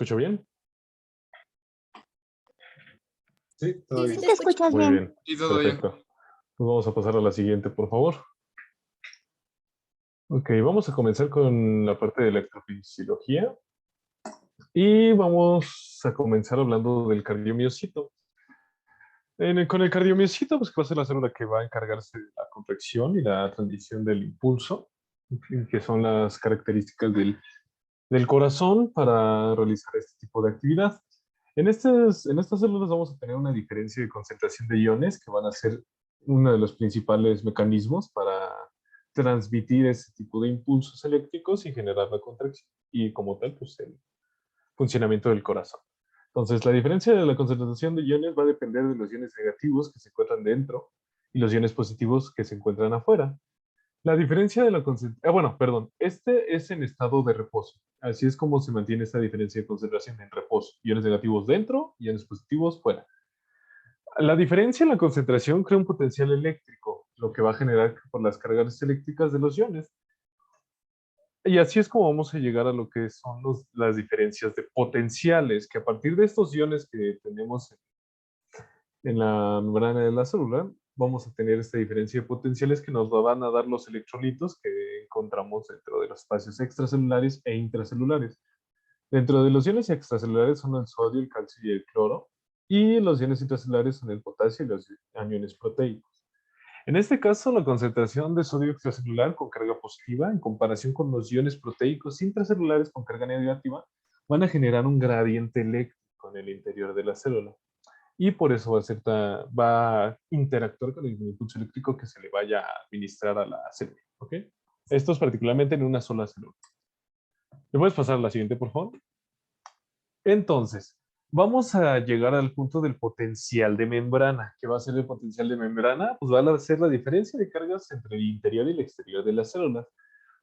escucho bien? Sí, todo Sí, bien. sí te escuchas Muy bien. bien. Sí, todo bien. Perfecto. Pues vamos a pasar a la siguiente, por favor. Ok, vamos a comenzar con la parte de electrofisiología y vamos a comenzar hablando del cardiomiocito. Con el cardiomiocito, pues que va a ser la célula que va a encargarse de la contracción y la transmisión del impulso, en fin, que son las características del corazón para realizar este tipo de actividad. En estas células vamos a tener una diferencia de concentración de iones que van a ser uno de los principales mecanismos para transmitir ese tipo de impulsos eléctricos y generar la contracción y como tal, pues el funcionamiento del corazón. Entonces, la diferencia de la concentración de iones va a depender de los iones negativos que se encuentran dentro y los iones positivos que se encuentran afuera. La diferencia de la concentración, bueno, perdón, este es en estado de reposo. Así es como se mantiene esta diferencia de concentración en reposo. Iones negativos dentro, iones positivos fuera. La diferencia en la concentración crea un potencial eléctrico, lo que va a generar por las cargas eléctricas de los iones. Y así es como vamos a llegar a lo que son las diferencias de potenciales, que a partir de estos iones que tenemos en la membrana de la célula, vamos a tener esta diferencia de potenciales que nos van a dar los electrolitos que encontramos dentro de los espacios extracelulares e intracelulares. Dentro de los iones extracelulares son el sodio, el calcio y el cloro, y los iones intracelulares son el potasio y los aniones proteicos. En este caso, la concentración de sodio extracelular con carga positiva en comparación con los iones proteicos intracelulares con carga negativa van a generar un gradiente eléctrico en el interior de la célula y por eso va a interactuar con el impulso eléctrico que se le vaya a administrar a la célula. ¿Ok? Esto es particularmente en una sola célula. ¿Me puedes pasar a la siguiente, por favor? Entonces, vamos a llegar al punto del potencial de membrana. ¿Qué va a ser el potencial de membrana? Pues va a ser la diferencia de cargas entre el interior y el exterior de las células.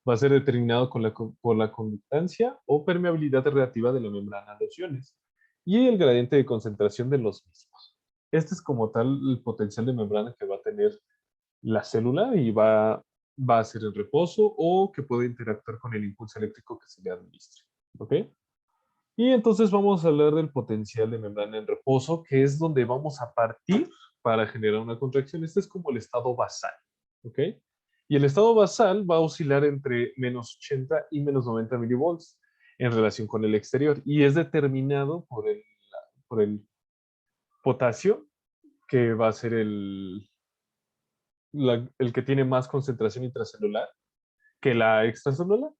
Va a ser determinado por la conductancia o permeabilidad relativa de la membrana a los iones y el gradiente de concentración de los mismos. Este es como tal el potencial de membrana que va a tener la célula y va a ser en reposo o que puede interactuar con el impulso eléctrico que se le administre. ¿Ok? Y entonces vamos a hablar del potencial de membrana en reposo, que es donde vamos a partir para generar una contracción. Este es como el estado basal, ¿ok? Y el estado basal va a oscilar entre menos 80 y menos 90 milivolts en relación con el exterior y es determinado por el potasio, que va a ser el que tiene más concentración intracelular que la extracelular,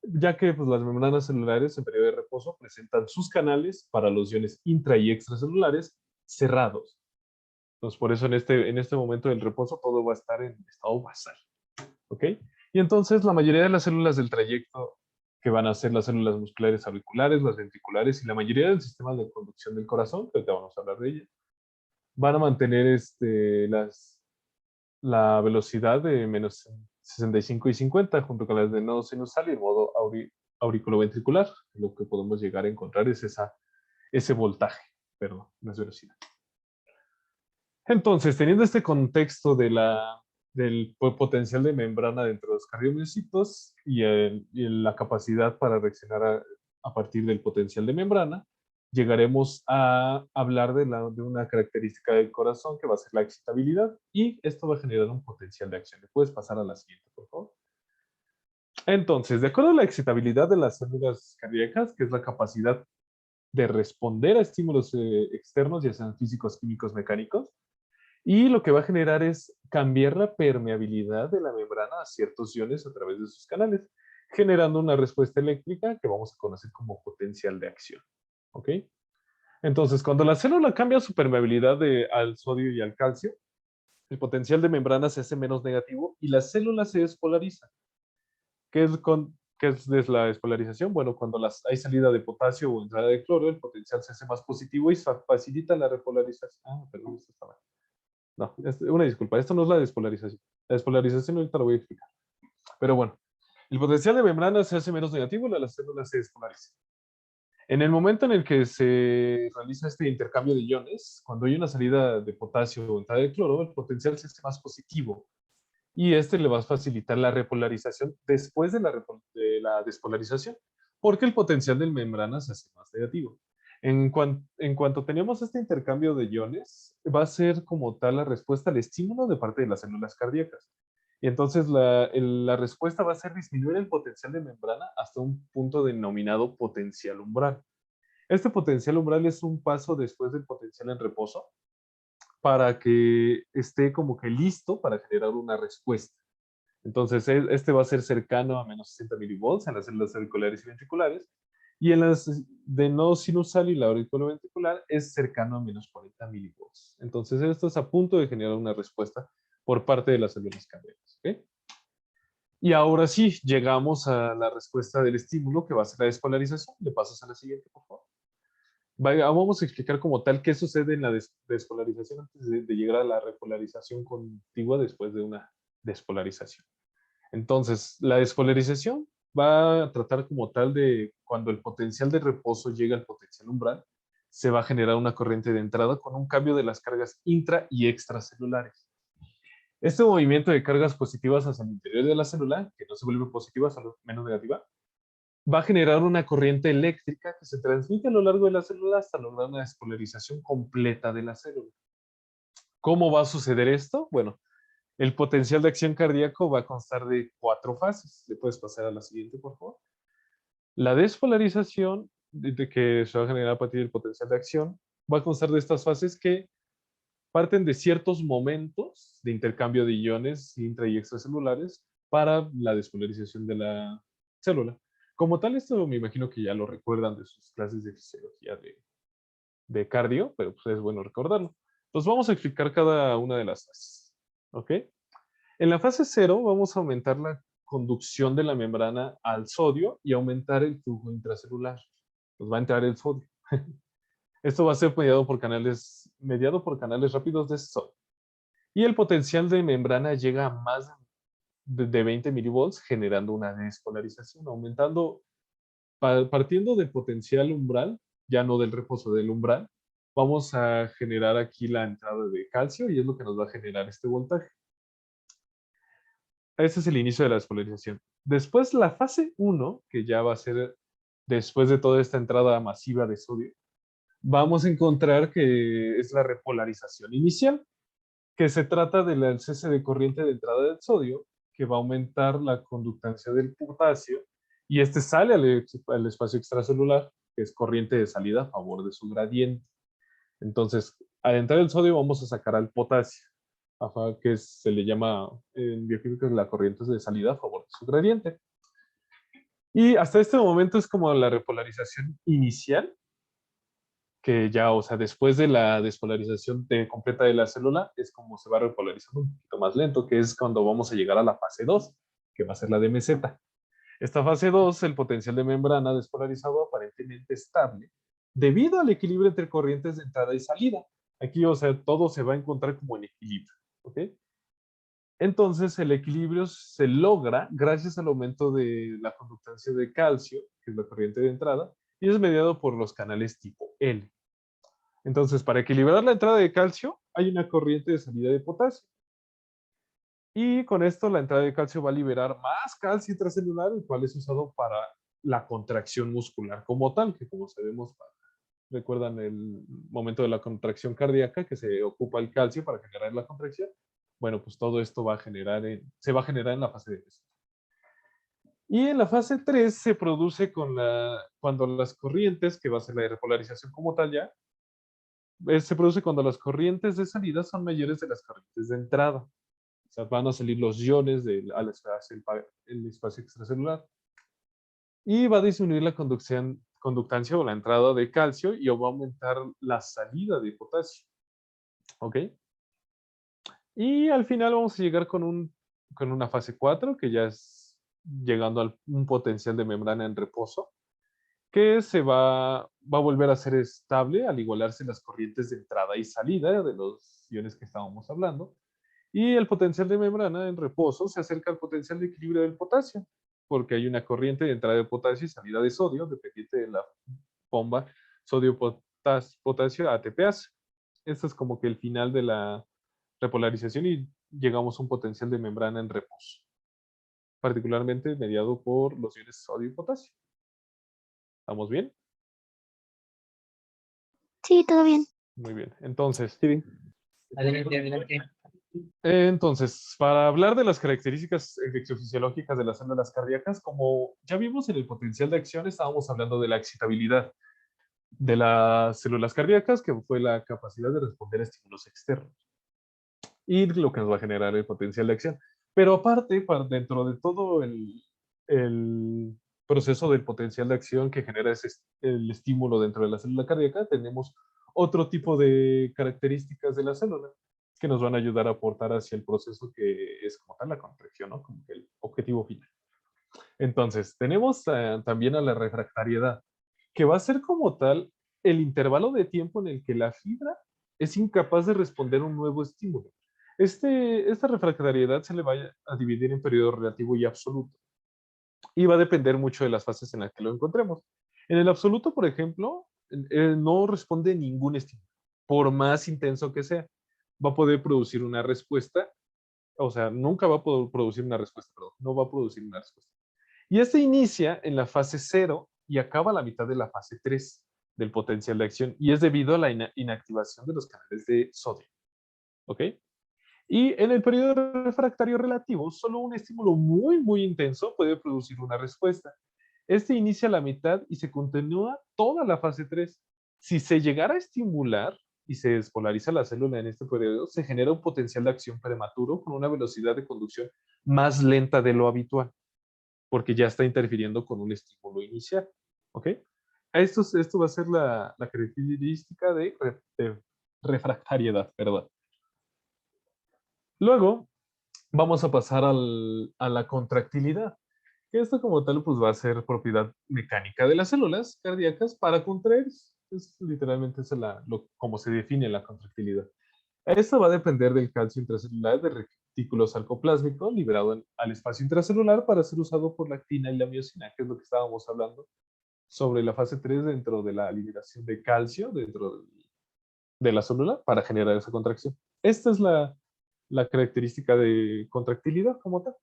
ya que pues, las membranas celulares en periodo de reposo presentan sus canales para los iones intra y extracelulares cerrados. Entonces, por eso en este momento del reposo todo va a estar en estado basal. ¿Ok? Y entonces la mayoría de las células del trayecto, que van a ser las células musculares auriculares, las ventriculares y la mayoría del sistema de conducción del corazón, que ahorita vamos a hablar de ella, van a mantener la velocidad de menos 65 y 50 junto con las de nodo sinusal y el modo auriculoventricular. Lo que podemos llegar a encontrar es ese voltaje, perdón, no es velocidad. Entonces, teniendo este contexto del potencial de membrana dentro de los cardiomiocitos y la capacidad para reaccionar a partir del potencial de membrana, llegaremos a hablar de una característica del corazón que va a ser la excitabilidad y esto va a generar un potencial de acción. ¿Le puedes pasar a la siguiente, por favor? Entonces, de acuerdo a la excitabilidad de las células cardíacas, que es la capacidad de responder a estímulos externos, ya sean físicos, químicos, mecánicos, y lo que va a generar es cambiar la permeabilidad de la membrana a ciertos iones a través de sus canales, generando una respuesta eléctrica que vamos a conocer como potencial de acción. ¿Ok? Entonces, cuando la célula cambia su permeabilidad al sodio y al calcio, el potencial de membrana se hace menos negativo y la célula se despolariza. ¿Qué es la despolarización? Bueno, cuando hay salida de potasio o entrada de cloro, el potencial se hace más positivo y facilita la repolarización. Perdón, esto está mal. No, una disculpa, esto no es la despolarización. La despolarización ahorita lo voy a explicar. Pero bueno, el potencial de membrana se hace menos negativo y las células se despolarizan. En el momento en el que se realiza este intercambio de iones, cuando hay una salida de potasio o entrada de cloro, el potencial se hace más positivo y este le va a facilitar la repolarización después de la despolarización. porque el potencial de membrana se hace más negativo. En cuanto tenemos este intercambio de iones, va a ser como tal la respuesta al estímulo de parte de las células cardíacas. Y entonces la respuesta va a ser disminuir el potencial de membrana hasta un punto denominado potencial umbral. Este potencial umbral es un paso después del potencial en reposo para que esté como que listo para generar una respuesta. Entonces, este va a ser cercano a menos 60 milivolts en las células auriculares y ventriculares, y en las de nodo sinusal y la auriculoventricular es cercano a menos 40 milivolts. Entonces, esto es a punto de generar una respuesta por parte de las células cardíacas. ¿Okay? Y ahora sí, llegamos a la respuesta del estímulo, que va a ser la despolarización. Le pasas a la siguiente, por favor. Vamos a explicar como tal qué sucede en la despolarización antes de llegar a la repolarización contigua después de una despolarización. Entonces, la despolarización va a tratar como tal de cuando el potencial de reposo llega al potencial umbral, se va a generar una corriente de entrada con un cambio de las cargas intra y extracelulares. Este movimiento de cargas positivas hacia el interior de la célula, que no se vuelve positiva, solo menos negativa, va a generar una corriente eléctrica que se transmite a lo largo de la célula hasta lograr una despolarización completa de la célula. ¿Cómo va a suceder esto? Bueno, el potencial de acción cardíaco va a constar de 4 fases. ¿Le puedes pasar a la siguiente, por favor? La despolarización, de que se va a generar a partir del potencial de acción, va a constar de estas fases que parten de ciertos momentos de intercambio de iones intra y extracelulares para la despolarización de la célula. Como tal, esto me imagino que ya lo recuerdan de sus clases de fisiología de cardio, pero pues es bueno recordarlo. Entonces vamos a explicar cada una de las fases. ¿Ok? En la fase 0 vamos a aumentar la conducción de la membrana al sodio y aumentar el flujo intracelular. Nos va a entrar el sodio. Esto va a ser mediado por canales rápidos de sodio. Y el potencial de membrana llega a más de 20 milivolts, generando una despolarización, aumentando, partiendo del potencial umbral, ya no del reposo, del umbral, vamos a generar aquí la entrada de calcio y es lo que nos va a generar este voltaje. Ese es el inicio de la despolarización. Después la fase 1, que ya va a ser después de toda esta entrada masiva de sodio, vamos a encontrar que es la repolarización inicial, que se trata del cese de corriente de entrada del sodio, que va a aumentar la conductancia del potasio, y este sale al espacio extracelular, que es corriente de salida a favor de su gradiente. Entonces, al entrar el sodio vamos a sacar al potasio, que se le llama en bioquímica la corriente de salida a favor de su gradiente. Y hasta este momento es como la repolarización inicial, que ya, o sea, después de la despolarización completa de la célula, es como se va repolarizando un poquito más lento, que es cuando vamos a llegar a la fase 2, que va a ser la de meseta. Esta fase 2, el potencial de membrana despolarizado aparentemente estable, debido al equilibrio entre corrientes de entrada y salida. Aquí, o sea, todo se va a encontrar como en equilibrio, ¿ok? Entonces, el equilibrio se logra gracias al aumento de la conductancia de calcio, que es la corriente de entrada, y es mediado por los canales tipo L. Entonces, para equilibrar la entrada de calcio, hay una corriente de salida de potasio. Y con esto, la entrada de calcio va a liberar más calcio intracelular, el cual es usado para la contracción muscular como tal, que como sabemos, recuerdan el momento de la contracción cardíaca, que se ocupa el calcio para generar la contracción. Bueno, pues todo esto se va a generar en la fase de meseta. Y en la fase 3 se produce cuando las corrientes, que va a ser la repolarización como tal ya, se produce cuando las corrientes de salida son mayores de las corrientes de entrada. O sea, van a salir los iones al espacio, el espacio extracelular. Y va a disminuir la conductancia o la entrada de calcio y va a aumentar la salida de potasio. ¿Ok? Y al final vamos a llegar con una fase 4, que ya es llegando a un potencial de membrana en reposo, que va a volver a ser estable al igualarse las corrientes de entrada y salida de los iones que estábamos hablando. Y el potencial de membrana en reposo se acerca al potencial de equilibrio del potasio, porque hay una corriente de entrada de potasio y salida de sodio, dependiente de la bomba sodio-potasio ATPase. Esto es como que el final de la repolarización y llegamos a un potencial de membrana en reposo, particularmente mediado por los iones sodio y potasio. ¿Estamos bien? Sí, todo bien. Muy bien. Entonces, Sí, bien. Adelante, adelante. para hablar de las características electrofisiológicas de las células cardíacas, como ya vimos en el potencial de acción, estábamos hablando de la excitabilidad de las células cardíacas, que fue la capacidad de responder a estímulos externos y lo que nos va a generar el potencial de acción. Pero aparte, dentro de todo el proceso del potencial de acción que genera el estímulo dentro de la célula cardíaca, tenemos otro tipo de características de la célula que nos van a ayudar a aportar hacia el proceso que es como tal la contracción, ¿no? Como que el objetivo final. Entonces, tenemos también a la refractariedad, que va a ser como tal el intervalo de tiempo en el que la fibra es incapaz de responder a un nuevo estímulo. Esta refractariedad se le va a dividir en periodo relativo y absoluto, y va a depender mucho de las fases en las que lo encontremos. En el absoluto, por ejemplo, no responde ningún estímulo, por más intenso que sea. Va a poder producir una respuesta, o sea, nunca va a poder producir una respuesta, perdón, no va a producir una respuesta. Y este inicia en la fase 0 y acaba a la mitad de la fase 3 del potencial de acción, y es debido a la inactivación de los canales de sodio. ¿Ok? Y en el periodo refractario relativo, solo un estímulo muy, muy intenso puede producir una respuesta. Este inicia a la mitad y se continúa toda la fase 3. Si se llegara a estimular y se despolariza la célula en este periodo, se genera un potencial de acción prematuro con una velocidad de conducción más lenta de lo habitual, porque ya está interfiriendo con un estímulo inicial. ¿Ok? Esto va a ser la característica de refractariedad, perdón. Luego, vamos a pasar a la contractilidad. Esto como tal pues va a ser propiedad mecánica de las células cardíacas para contraer. Es literalmente como se define la contractilidad. Esto va a depender del calcio intracelular del retículo sarcoplásmico liberado al espacio intracelular para ser usado por la actina y la miocina, que es lo que estábamos hablando sobre la fase 3 dentro de la liberación de calcio dentro de la célula para generar esa contracción. Esta es la característica de contractilidad como tal.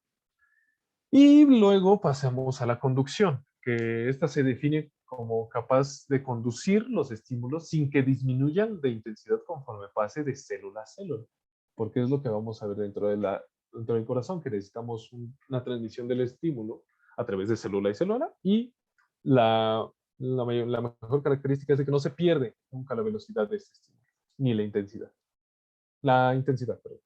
Y luego pasamos a la conducción, que esta se define como capaz de conducir los estímulos sin que disminuyan de intensidad conforme pase de célula a célula, porque es lo que vamos a ver dentro del corazón, que necesitamos una transmisión del estímulo a través de célula y célula, y la mejor característica es de que no se pierde nunca la velocidad de este estímulo, ni la intensidad. La intensidad, perdón.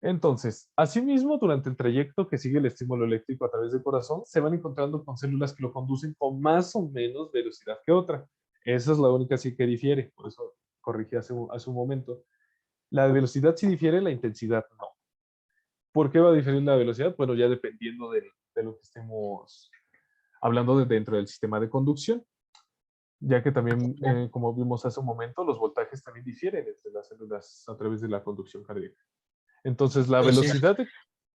Entonces, asimismo, durante el trayecto que sigue el estímulo eléctrico a través del corazón, se van encontrando con células que lo conducen con más o menos velocidad que otra. Esa es la única sí que difiere, por eso corrigí hace un momento. La velocidad sí difiere, la intensidad no. ¿Por qué va a diferir la velocidad? Bueno, ya dependiendo de lo que estemos hablando dentro del sistema de conducción, ya que también, como vimos hace un momento, los voltajes también difieren entre las células a través de la conducción cardíaca. Entonces, la velocidad de...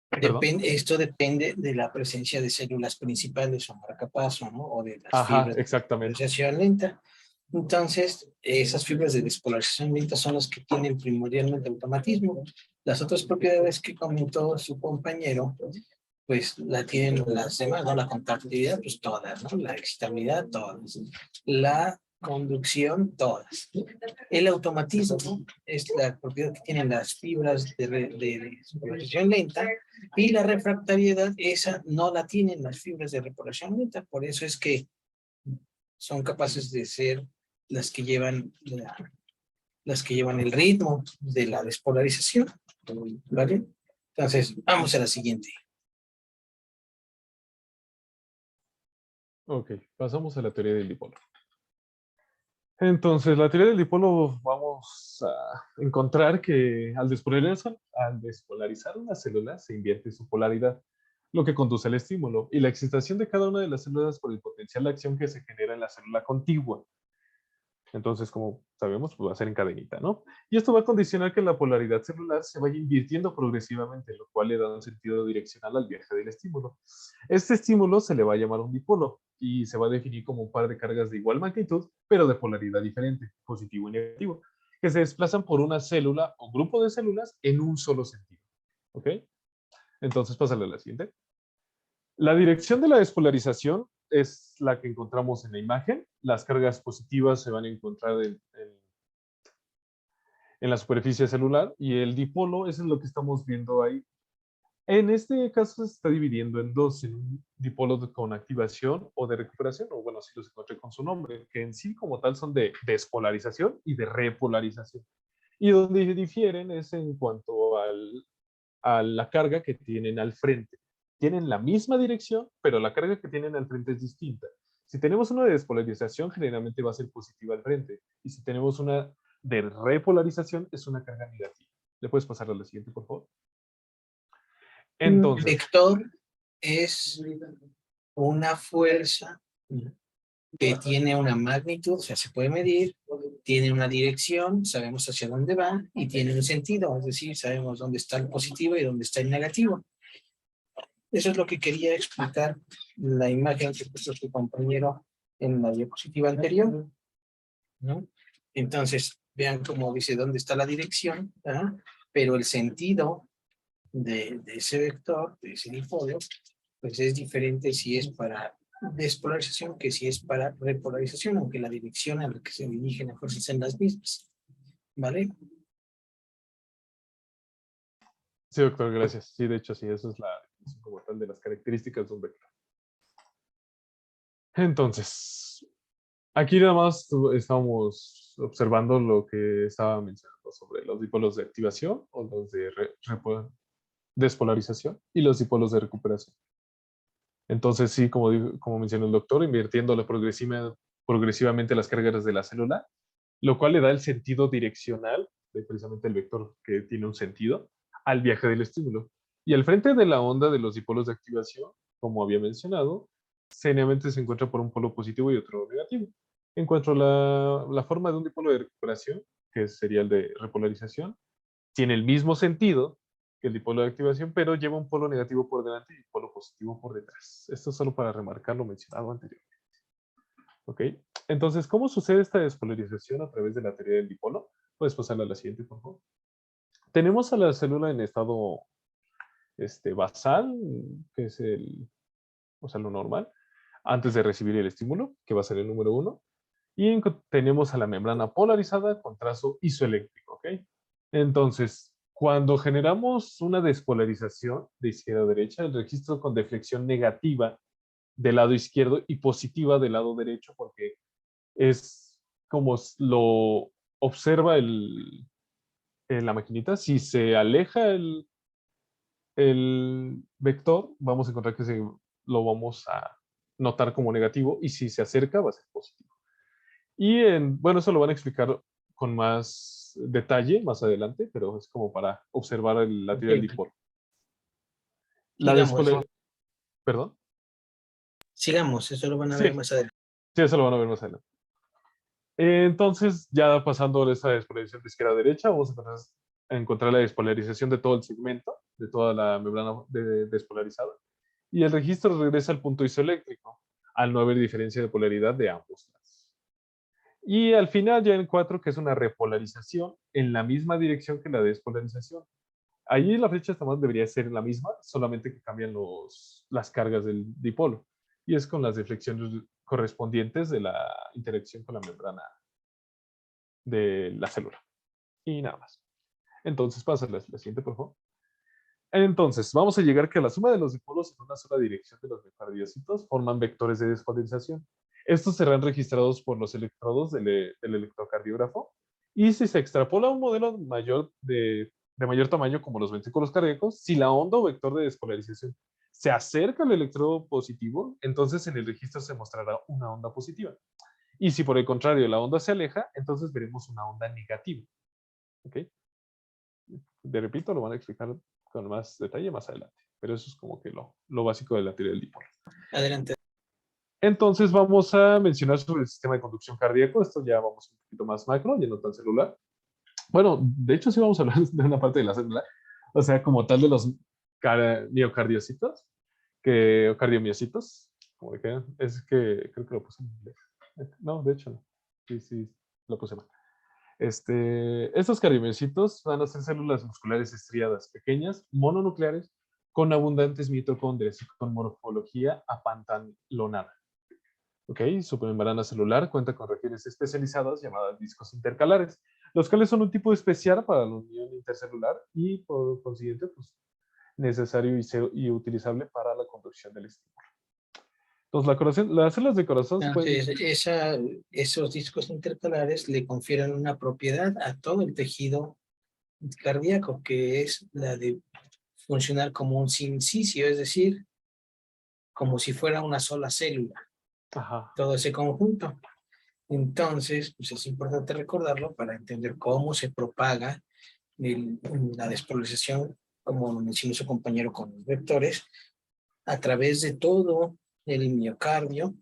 ¿Perdón? Esto depende de la presencia de células principales o marcapaso, ¿no? O de las Ajá, fibras de exactamente. despolarización lenta. Entonces, esas fibras de despolarización lenta son las que tienen primordialmente automatismo. Las otras propiedades que comentó su compañero, pues la tienen las demás, ¿no? La contractilidad, pues todas, ¿no? La excitabilidad, todas. La conducción, todas. El automatismo es la propiedad que tienen las fibras de repolación lenta, y la refractariedad, esa no la tienen las fibras de repolación lenta, por eso es que son capaces de ser las que llevan el ritmo de la despolarización, ¿vale? Entonces, vamos a la siguiente. Ok, pasamos a la teoría del dipolo. Entonces, la teoría del dipolo, vamos a encontrar que al despolarizar una célula se invierte su polaridad, lo que conduce al estímulo y la excitación de cada una de las células por el potencial de acción que se genera en la célula contigua. Entonces, como sabemos, pues va a ser en cadenita, ¿no? Y esto va a condicionar que la polaridad celular se vaya invirtiendo progresivamente, lo cual le da un sentido direccional al viaje del estímulo. Este estímulo se le va a llamar un dipolo y se va a definir como un par de cargas de igual magnitud, pero de polaridad diferente, positivo y negativo, que se desplazan por una célula o grupo de células en un solo sentido. ¿Ok? Entonces, pásale a la siguiente. La dirección de la despolarización es la que encontramos en la imagen. Las cargas positivas se van a encontrar en la superficie celular y el dipolo, eso es lo que estamos viendo ahí. En este caso se está dividiendo en dos, en un dipolo con activación o de recuperación, o bueno, así los encontré con su nombre, que en sí como tal son de despolarización y de repolarización. Y donde difieren es en cuanto a la carga que tienen al frente. Tienen la misma dirección, pero la carga que tienen al frente es distinta. Si tenemos una de despolarización, generalmente va a ser positiva al frente. Y si tenemos una de repolarización, es una carga negativa. ¿Le puedes pasar a la siguiente, por favor? Un Entonces, vector es una fuerza que tiene una magnitud, o sea, se puede medir, tiene una dirección, sabemos hacia dónde va, y tiene un sentido, es decir, sabemos dónde está el positivo y dónde está el negativo. Eso es lo que quería explicar la imagen que puso su compañero en la diapositiva anterior, ¿no? Entonces, vean cómo dice dónde está la dirección, ¿verdad? Pero el sentido de ese vector, de ese dipolo, pues es diferente si es para despolarización que si es para repolarización, aunque la dirección a la que se dirigen las fuerzas sean las mismas, ¿vale? sí, doctor, gracias. Sí, de hecho, sí, eso es la definición como tal de las características de un vector. Entonces, aquí nada más estamos observando lo que estaba mencionando sobre los dipolos de activación o los de despolarización y los dipolos de recuperación. Entonces, sí, como mencionó el doctor, invirtiendo progresivamente las cargas de la célula, lo cual le da el sentido direccional, de precisamente el vector que tiene un sentido, al viaje del estímulo. Y al frente de la onda de los dipolos de activación, como había mencionado, seriamente se encuentra por un polo positivo y otro negativo. Encuentro la forma de un dipolo de recuperación, que sería el de repolarización, tiene el mismo sentido que el dipolo de activación, pero lleva un polo negativo por delante y un polo positivo por detrás. Esto es solo para remarcar lo mencionado anteriormente. ¿Ok? Entonces, ¿cómo sucede esta despolarización a través de la teoría del dipolo? Puedes pasarla a la siguiente, por favor. Tenemos a la célula en estado basal, que es o sea, lo normal, antes de recibir el estímulo, que va a ser el número 1. Y tenemos a la membrana polarizada con trazo isoeléctrico, ¿ok? Entonces, cuando generamos una despolarización de izquierda a derecha, el registro con deflexión negativa del lado izquierdo y positiva del lado derecho, porque es como lo observa en la maquinita. Si se aleja el vector, vamos a encontrar que lo vamos a notar como negativo, y si se acerca va a ser positivo. Y bueno, eso lo van a explicar con más detalle más adelante, pero es como para observar la teoría del Okay. dipolo. La Sigamos, ¿Perdón? sigamos, eso lo van a Sí, ver más adelante. sí, eso lo van a ver más adelante. Entonces, ya pasando de esa despolarización de izquierda a derecha, vamos a encontrar la despolarización de todo el segmento, de toda la membrana despolarizada. Y el registro regresa al punto isoeléctrico, al no haber diferencia de polaridad de ambos lados. Y al final ya en 4, que es una repolarización en la misma dirección que la despolarización. Allí la flecha también debería ser la misma, solamente que cambian las cargas del dipolo. Y es con las deflexiones correspondientes de la interacción con la membrana de la célula. Y nada más. Entonces, pasa la siguiente, por favor. Entonces, vamos a llegar que la suma de los dipolos en una sola dirección de los miocardiocitos forman vectores de despolarización. Estos serán registrados por los electrodos del electrocardiógrafo, y si se extrapola un modelo de mayor tamaño como los ventrículos cardíacos, si la onda o vector de despolarización se acerca al electrodo positivo, entonces en el registro se mostrará una onda positiva. Y si por el contrario la onda se aleja, entonces veremos una onda negativa. ¿Ok? De repito, lo van a explicar con más detalle más adelante. Pero eso es como que lo básico de la teoría del dipolo. Adelante. Entonces vamos a mencionar sobre el sistema de conducción cardíaco. Esto ya vamos un poquito más macro, ya no tan celular. Bueno, de hecho sí vamos a hablar de una parte de la célula. O sea, como tal de los miocardiocitos, o cardiomiocitos, como que es que creo que lo puse en inglés. No, de hecho no. Sí, sí, lo puse mal. Estos cardiomiocitos van a ser células musculares estriadas, pequeñas, mononucleares, con abundantes mitocondrias y con morfología apantalonada. Ok, su membrana celular cuenta con regiones especializadas llamadas discos intercalares, los cuales son un tipo especial para la unión intercelular y por consiguiente pues, necesario y utilizable para la conducción del estímulo. Entonces, las células de corazón se pueden Entonces, dividir. esos discos intercalares le confieren una propiedad a todo el tejido cardíaco, que es la de funcionar como un sincicio, es decir, como si fuera una sola célula, Ajá, todo ese conjunto. Entonces, pues es importante recordarlo para entender cómo se propaga el- la despolarización, como lo mencionó su compañero con los vectores, a través de todo el miocardio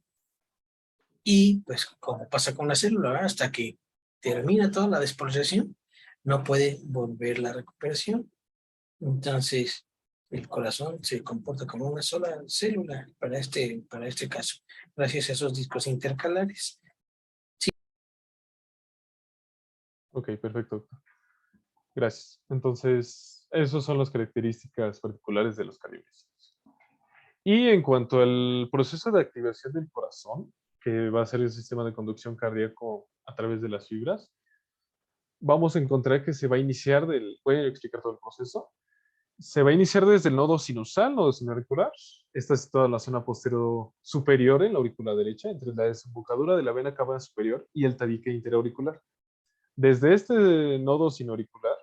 y, pues, como pasa con la célula, ¿verdad? Hasta que termina toda la despolarización, no puede volver la recuperación. Entonces, el corazón se comporta como una sola célula para este caso, gracias a esos discos intercalares. ok, perfecto, doctor. Gracias. Entonces, esas son las características particulares de los cardiomiocitos. Y en cuanto al proceso de activación del corazón, que va a ser el sistema de conducción cardíaco a través de las fibras, vamos a encontrar que se va a iniciar voy a explicar todo el proceso. Se va a iniciar desde el nodo sinusal, nodo sinoauricular. Está situada en la zona posterior superior en la aurícula derecha, entre la desembocadura de la vena cava superior y el tabique interauricular. Desde este nodo sinoauricular,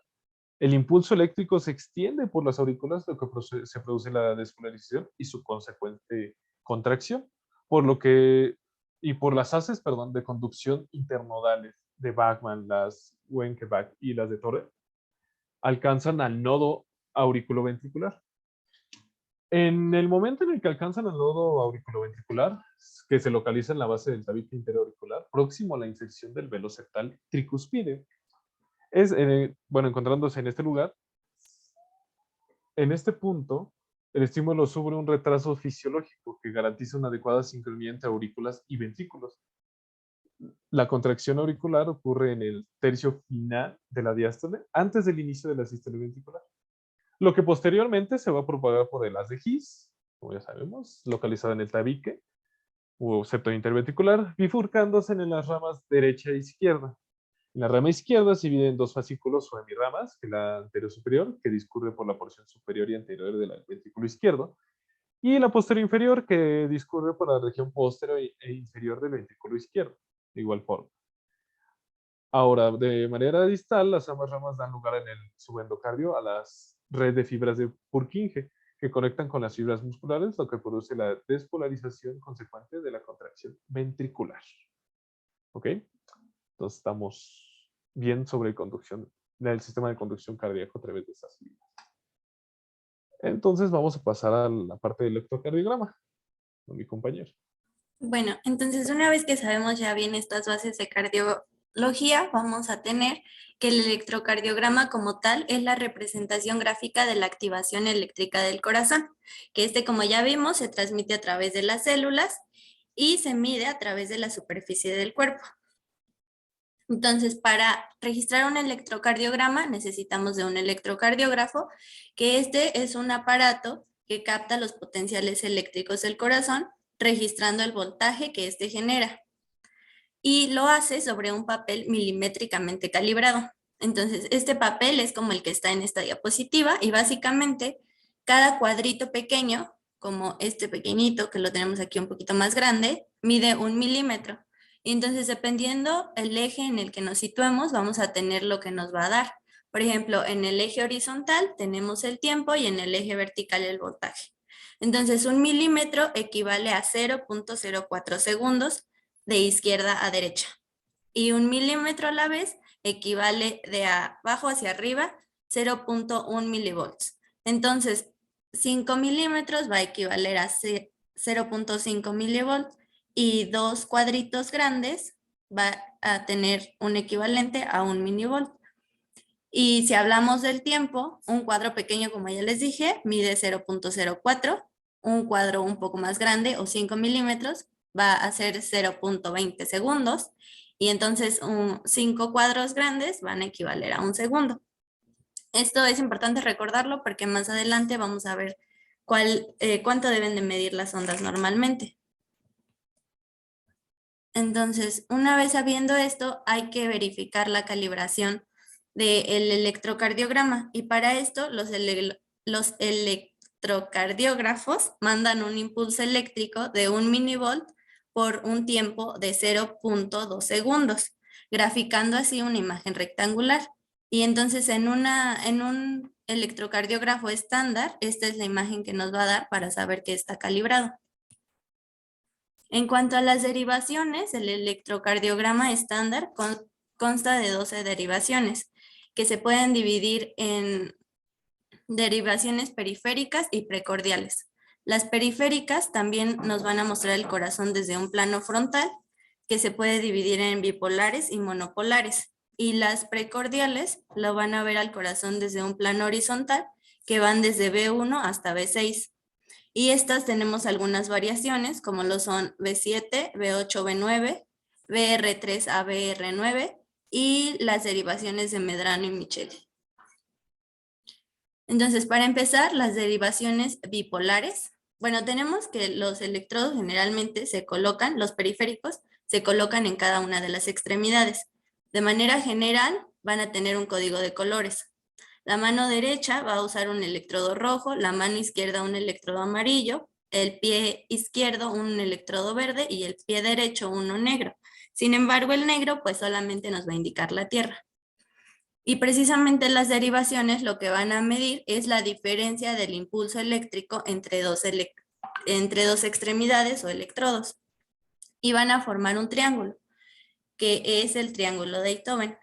el impulso eléctrico se extiende por las aurículas, lo que se produce la despolarización y su consecuente contracción, por lo que, y por las haces, perdón, de conducción internodales de Bachmann, las Wenckebach y las de Torre, alcanzan al nodo auriculoventricular. En el momento en el que alcanzan el nodo auriculoventricular, que se localiza en la base del tabique interauricular, próximo a la intersección del velo septal tricuspide, bueno, encontrándose en este lugar, en este punto, el estímulo sufre un retraso fisiológico que garantiza una adecuada sincronía entre aurículas y ventrículos. La contracción auricular ocurre en el tercio final de la diástole, antes del inicio de la sístole ventricular, lo que posteriormente se va a propagar por el haz de His, como ya sabemos, localizada en el tabique o septo interventricular, bifurcándose en las ramas derecha e izquierda. En la rama izquierda se divide en dos fascículos o hemiramas, que es la anterior superior, que discurre por la porción superior y anterior del ventrículo izquierdo, y la posterior inferior, que discurre por la región posterior e inferior del ventrículo izquierdo, de igual forma. Ahora, de manera distal, las ambas ramas dan lugar en el subendocardio a las redes de fibras de Purkinje, que conectan con las fibras musculares, lo que produce la despolarización consecuente de la contracción ventricular. ¿Ok? Entonces estamos bien sobre conducción, el sistema de conducción cardíaco a través de esas fibras. Entonces vamos a pasar a la parte del electrocardiograma con mi compañero. Bueno, entonces una vez que sabemos ya bien estas bases de cardiología, vamos a tener que el electrocardiograma como tal es la representación gráfica de la activación eléctrica del corazón, que como ya vimos, se transmite a través de las células y se mide a través de la superficie del cuerpo. Entonces, para registrar un electrocardiograma necesitamos de un electrocardiógrafo, que es un aparato que capta los potenciales eléctricos del corazón, registrando el voltaje que éste genera. Y lo hace sobre un papel milimétricamente calibrado. Entonces, este papel es como el que está en esta diapositiva y básicamente cada cuadrito pequeño, como este pequeñito que lo tenemos aquí un poquito más grande, mide 1 milímetro. Y entonces, dependiendo el eje en el que nos situemos, vamos a tener lo que nos va a dar. Por ejemplo, en el eje horizontal tenemos el tiempo y en el eje vertical el voltaje. Entonces, 1 milímetro equivale a 0.04 segundos de izquierda a derecha. Y 1 milímetro a la vez equivale de abajo hacia arriba 0.1 milivolts. Entonces, 5 milímetros va a equivaler a 0.5 milivolts y dos cuadritos grandes va a tener un equivalente a 1 milivolt. Y si hablamos del tiempo, un cuadro pequeño, como ya les dije, mide 0.04, un cuadro un poco más grande o 5 milímetros va a ser 0.20 segundos y entonces 5 cuadros grandes van a equivaler a 1 segundo. Esto es importante recordarlo porque más adelante vamos a ver cuánto deben de medir las ondas normalmente. Entonces, una vez sabiendo esto, hay que verificar la calibración del electrocardiograma y para esto los electrocardiógrafos mandan un impulso eléctrico de 1 milivolt por un tiempo de 0.2 segundos, graficando así una imagen rectangular. Y entonces en un electrocardiógrafo estándar, esta es la imagen que nos va a dar para saber que está calibrado. En cuanto a las derivaciones, el electrocardiograma estándar consta de 12 derivaciones, que se pueden dividir en derivaciones periféricas y precordiales. Las periféricas también nos van a mostrar el corazón desde un plano frontal, que se puede dividir en bipolares y monopolares. Y las precordiales lo van a ver al corazón desde un plano horizontal, que van desde B1 hasta B6. Y estas tenemos algunas variaciones, como lo son B7, B8, B9, BR3 a BR9 y las derivaciones de Medrano y Micheli. Entonces, para empezar, las derivaciones bipolares. Bueno, tenemos que los electrodos generalmente se colocan, los periféricos, se colocan en cada una de las extremidades. De manera general, van a tener un código de colores. La mano derecha va a usar un electrodo rojo, la mano izquierda un electrodo amarillo, el pie izquierdo un electrodo verde y el pie derecho uno negro. Sin embargo, el negro pues solamente nos va a indicar la Tierra. Y precisamente las derivaciones lo que van a medir es la diferencia del impulso eléctrico entre dos extremidades o electrodos. Y van a formar un triángulo, que es el triángulo de Einthoven.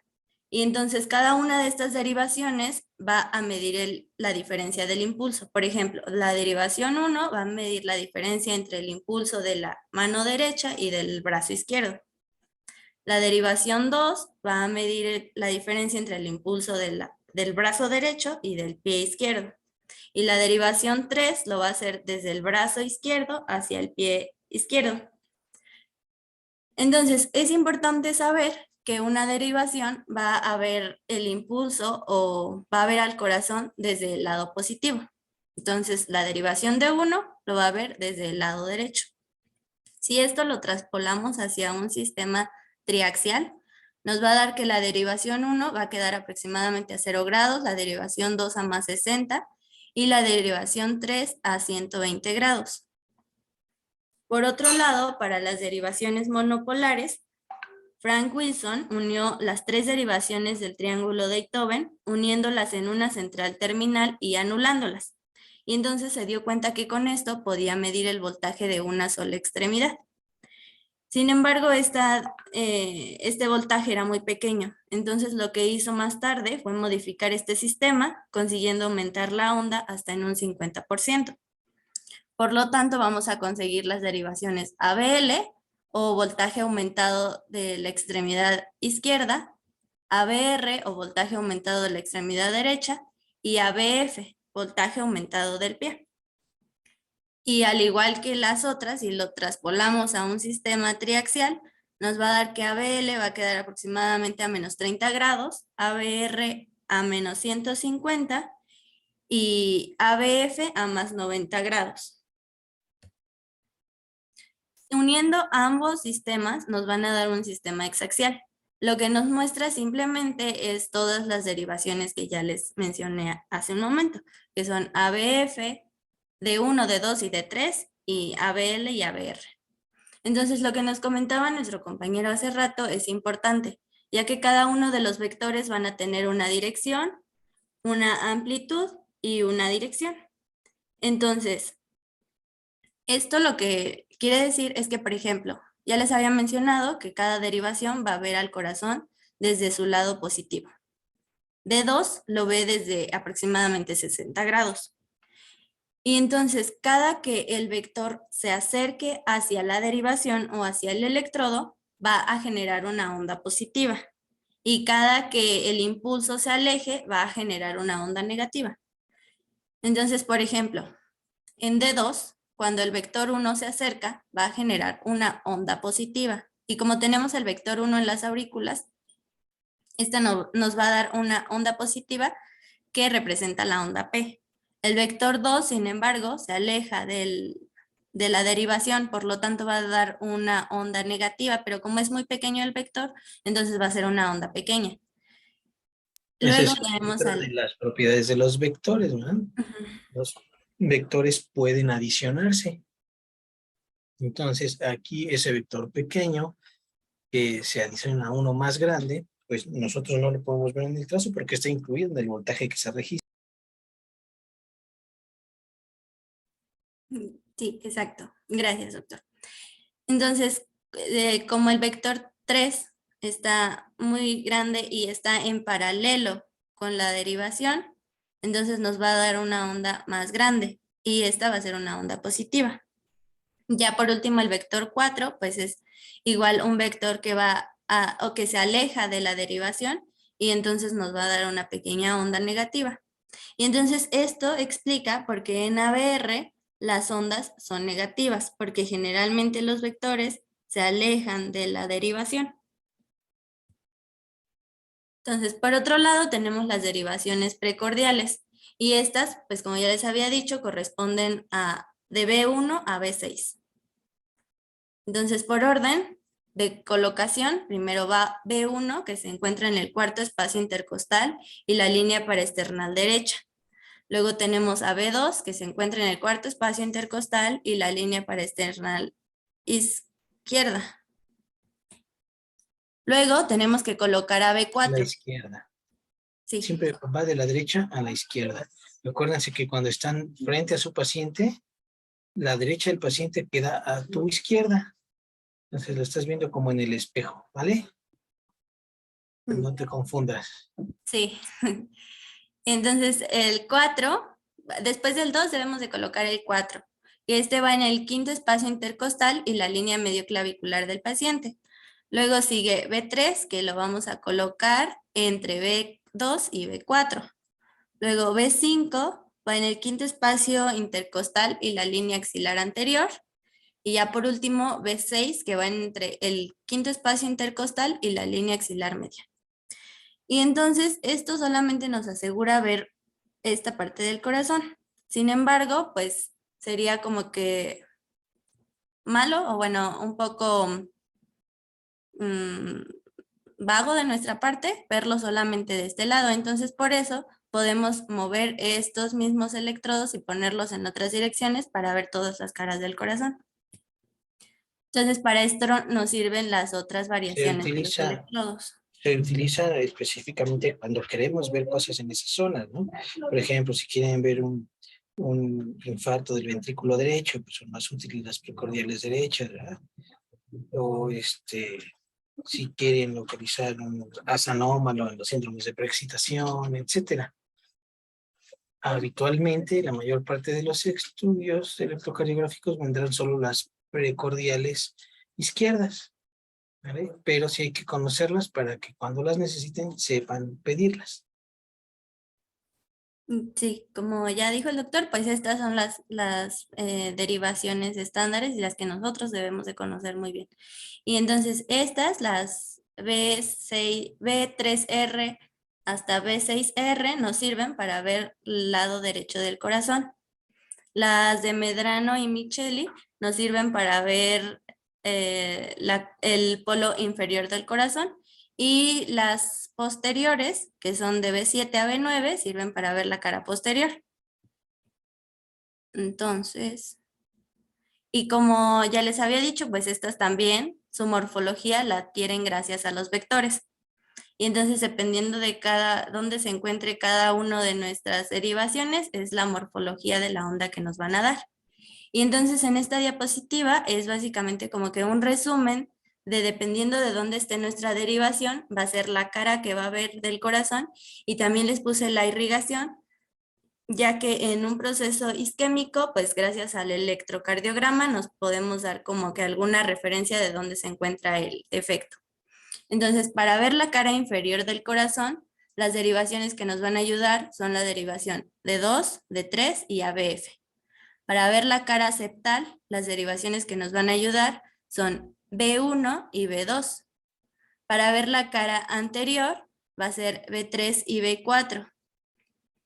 Y entonces cada una de estas derivaciones va a medir la diferencia del impulso. Por ejemplo, la derivación 1 va a medir la diferencia entre el impulso de la mano derecha y del brazo izquierdo. La derivación 2 va a medir la diferencia entre el impulso del brazo derecho y del pie izquierdo. Y la derivación 3 lo va a hacer desde el brazo izquierdo hacia el pie izquierdo. Entonces, es importante saber que una derivación va a ver el impulso o va a ver al corazón desde el lado positivo. Entonces, la derivación de 1 lo va a ver desde el lado derecho. Si esto lo traspolamos hacia un sistema triaxial, nos va a dar que la derivación 1 va a quedar aproximadamente a 0 grados, la derivación 2 a más 60 y la derivación 3 a 120 grados. Por otro lado, para las derivaciones monopolares, Frank Wilson unió las 3 derivaciones del triángulo de Einthoven, uniéndolas en una central terminal y anulándolas. Y entonces se dio cuenta que con esto podía medir el voltaje de una sola extremidad. Sin embargo, este voltaje era muy pequeño. Entonces lo que hizo más tarde fue modificar este sistema, consiguiendo aumentar la onda hasta en un 50%. Por lo tanto, vamos a conseguir las derivaciones ABL, o voltaje aumentado de la extremidad izquierda, ABR, o voltaje aumentado de la extremidad derecha, y ABF, voltaje aumentado del pie. Y al igual que las otras, si lo traspolamos a un sistema triaxial, nos va a dar que ABL va a quedar aproximadamente a menos 30 grados, ABR a menos 150 y ABF a más 90 grados. Uniendo ambos sistemas nos van a dar un sistema exaxial. Lo que nos muestra simplemente es todas las derivaciones que ya les mencioné hace un momento, que son ABF, D1, D2 y D3, y ABL y ABR. Entonces, lo que nos comentaba nuestro compañero hace rato es importante, ya que cada uno de los vectores van a tener una dirección, una amplitud y una dirección. Entonces, esto lo que quiere decir es que, por ejemplo, ya les había mencionado que cada derivación va a ver al corazón desde su lado positivo. D2 lo ve desde aproximadamente 60 grados. Y entonces, cada que el vector se acerque hacia la derivación o hacia el electrodo, va a generar una onda positiva. Y cada que el impulso se aleje, va a generar una onda negativa. Entonces, por ejemplo, en D2, cuando el vector 1 se acerca, va a generar una onda positiva. Y como tenemos el vector 1 en las aurículas, esta nos va a dar una onda positiva que representa la onda P. El vector 2, sin embargo, se aleja del de la derivación, por lo tanto va a dar una onda negativa, pero como es muy pequeño el vector, entonces va a ser una onda pequeña. Esa Luego es tenemos otra de las propiedades de los vectores, ¿verdad? Los vectores pueden adicionarse. Entonces, aquí ese vector pequeño que se adiciona a uno más grande, pues nosotros no lo podemos ver en el trazo porque está incluido en el voltaje que se registra. Sí, exacto. Gracias, doctor. Entonces, como el vector 3 está muy grande y está en paralelo con la derivación, entonces nos va a dar una onda más grande y esta va a ser una onda positiva. Ya por último, el vector 4, pues es igual un vector que va o que se aleja de la derivación y entonces nos va a dar una pequeña onda negativa. Y entonces esto explica por qué en ABR las ondas son negativas, porque generalmente los vectores se alejan de la derivación. Entonces, por otro lado, tenemos las derivaciones precordiales. Y estas, pues como ya les había dicho, corresponden a de B1 a B6. Entonces, por orden de colocación, primero va B1, que se encuentra en el cuarto espacio intercostal y la línea paraesternal derecha. Luego tenemos a B2, que se encuentra en el cuarto espacio intercostal y la línea paraesternal izquierda. Luego tenemos que colocar a A la B4. izquierda. Sí, Siempre va de la derecha a la izquierda. Acuérdense que cuando están frente a su paciente, la derecha del paciente queda a tu izquierda. Entonces lo estás viendo como en el espejo, ¿vale? No te confundas. sí. Entonces el 4, después del 2 debemos de colocar el 4. Y este va en el quinto espacio intercostal y la línea medio clavicular del paciente. Luego sigue B3, que lo vamos a colocar entre B2 y B4. Luego B5 va en el quinto espacio intercostal y la línea axilar anterior. Y ya por último B6, que va entre el quinto espacio intercostal y la línea axilar media. Y entonces esto solamente nos asegura ver esta parte del corazón. Sin embargo, pues sería como que malo o bueno, un poco mm, vago de nuestra parte verlo solamente de este lado. Entonces por eso podemos mover estos mismos electrodos y ponerlos en otras direcciones para ver todas las caras del corazón. Entonces para esto nos sirven las otras variaciones de los electrodos. Se utiliza específicamente cuando queremos ver cosas en esas zonas, ¿no? Por ejemplo, si quieren ver un infarto del ventrículo derecho, pues son más útiles las precordiales derechas, ¿verdad? O si quieren localizar un haz anómalo en los síndromes de preexcitación, etcétera. Habitualmente, la mayor parte de los estudios electrocardiográficos vendrán solo las precordiales izquierdas, ¿vale? Pero sí hay que conocerlas para que cuando las necesiten sepan pedirlas. Sí, como ya dijo el doctor, pues estas son las derivaciones estándares y las que nosotros debemos de conocer muy bien. Y entonces estas, las B6, B3R hasta B6R, nos sirven para ver el lado derecho del corazón. Las de Medrano y Micheli nos sirven para ver el polo inferior del corazón. Y las posteriores, que son de B7 a B9, sirven para ver la cara posterior. Entonces, y como ya les había dicho, pues estas también, su morfología la adquieren gracias a los vectores. Y entonces, dependiendo de dónde se encuentre cada uno de nuestras derivaciones, es la morfología de la onda que nos van a dar. Y entonces en esta diapositiva es básicamente como que un resumen de dependiendo de dónde esté nuestra derivación, va a ser la cara que va a ver del corazón y también les puse la irrigación, ya que en un proceso isquémico, pues gracias al electrocardiograma nos podemos dar como que alguna referencia de dónde se encuentra el defecto. Entonces, para ver la cara inferior del corazón, las derivaciones que nos van a ayudar son la derivación de 2, de 3 y ABF. Para ver la cara septal, las derivaciones que nos van a ayudar son B1 y B2. Para ver la cara anterior, va a ser B3 y B4.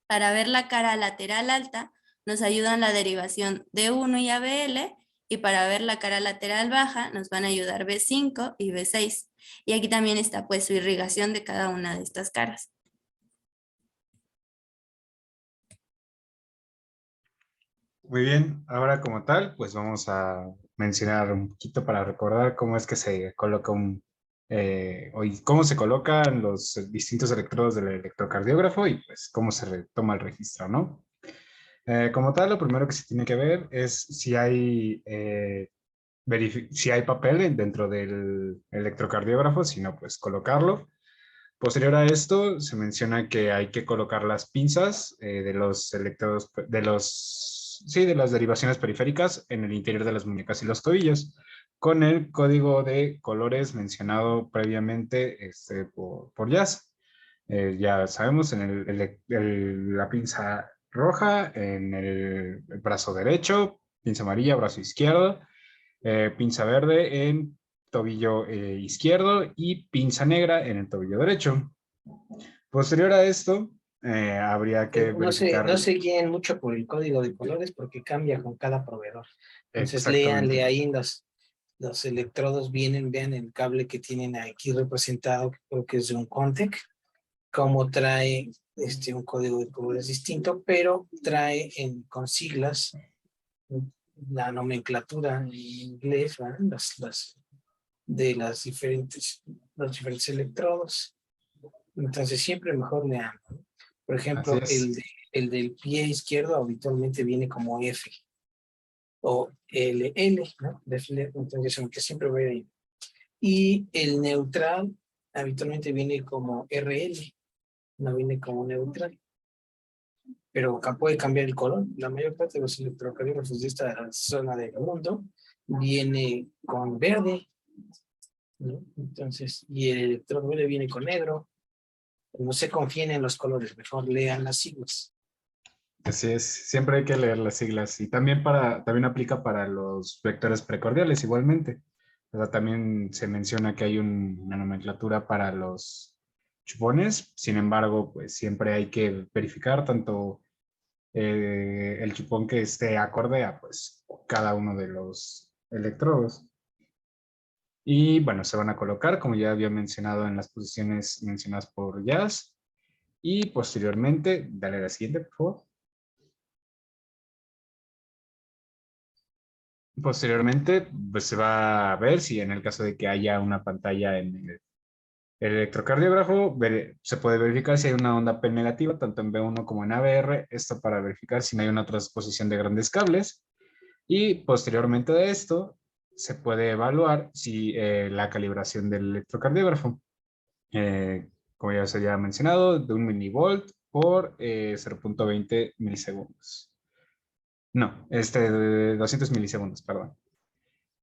Para ver la cara lateral alta, nos ayudan la derivación D1 y ABL, Y para ver la cara lateral baja nos van a ayudar B5 y B6. Y aquí también está pues su irrigación de cada una de estas caras. Muy bien, ahora como tal, pues vamos a mencionar un poquito para recordar cómo es que se coloca cómo se colocan los distintos electrodos del electrocardiógrafo y pues cómo se toma el registro, ¿no? Como tal, lo primero que se tiene que ver es si hay, si hay papel dentro del electrocardiógrafo, si no, pues colocarlo. Posterior a esto, se menciona que hay que colocar las pinzas de los electrodos, de las derivaciones periféricas en el interior de las muñecas y los tobillos, con el código de colores mencionado previamente por Jazz. Ya sabemos, en la pinza roja, en el brazo derecho, pinza amarilla, brazo izquierdo, pinza verde en tobillo izquierdo y pinza negra en el tobillo derecho. Posterior a esto, habría que verificar. No se guíen mucho por el código de colores porque cambia con cada proveedor. Entonces, Exactamente. léanle ahí los electrodos, vean el cable que tienen aquí representado, creo que es de un Contec, como trae un código de colores distinto, pero trae con siglas la nomenclatura en inglés, ¿verdad? De los diferentes electrodos. Entonces siempre mejor lean. Por ejemplo, el del pie izquierdo habitualmente viene como F o LL, ¿no? Entonces, aunque siempre voy a ir. Y el neutral habitualmente viene como RL, no viene como neutral. Pero puede cambiar el color. La mayor parte de los electrocardiógrafos de esta zona del mundo viene con verde, ¿no? Entonces, y el electrodo verde viene con negro. No se confíen en los colores, mejor lean las siglas. Así es, siempre hay que leer las siglas y también aplica para los vectores precordiales igualmente. O sea, también se menciona que hay una nomenclatura para los chupones, sin embargo, pues siempre hay que verificar tanto el chupón que esté acorde a pues cada uno de los electrodos. Y bueno, se van a colocar, como ya había mencionado en las posiciones mencionadas por Jazz. Y posteriormente, dale a la siguiente, por favor. Posteriormente, pues se va a ver si en el caso de que haya una pantalla en el electrocardiógrafo, se puede verificar si hay una onda P negativa, tanto en B1 como en ABR, esto para verificar si no hay una transposición de grandes cables. Y posteriormente de esto, se puede evaluar si la calibración del electrocardiógrafo, como ya se había mencionado, de 1 milivolt por 0.20 milisegundos. No, de 200 milisegundos, perdón.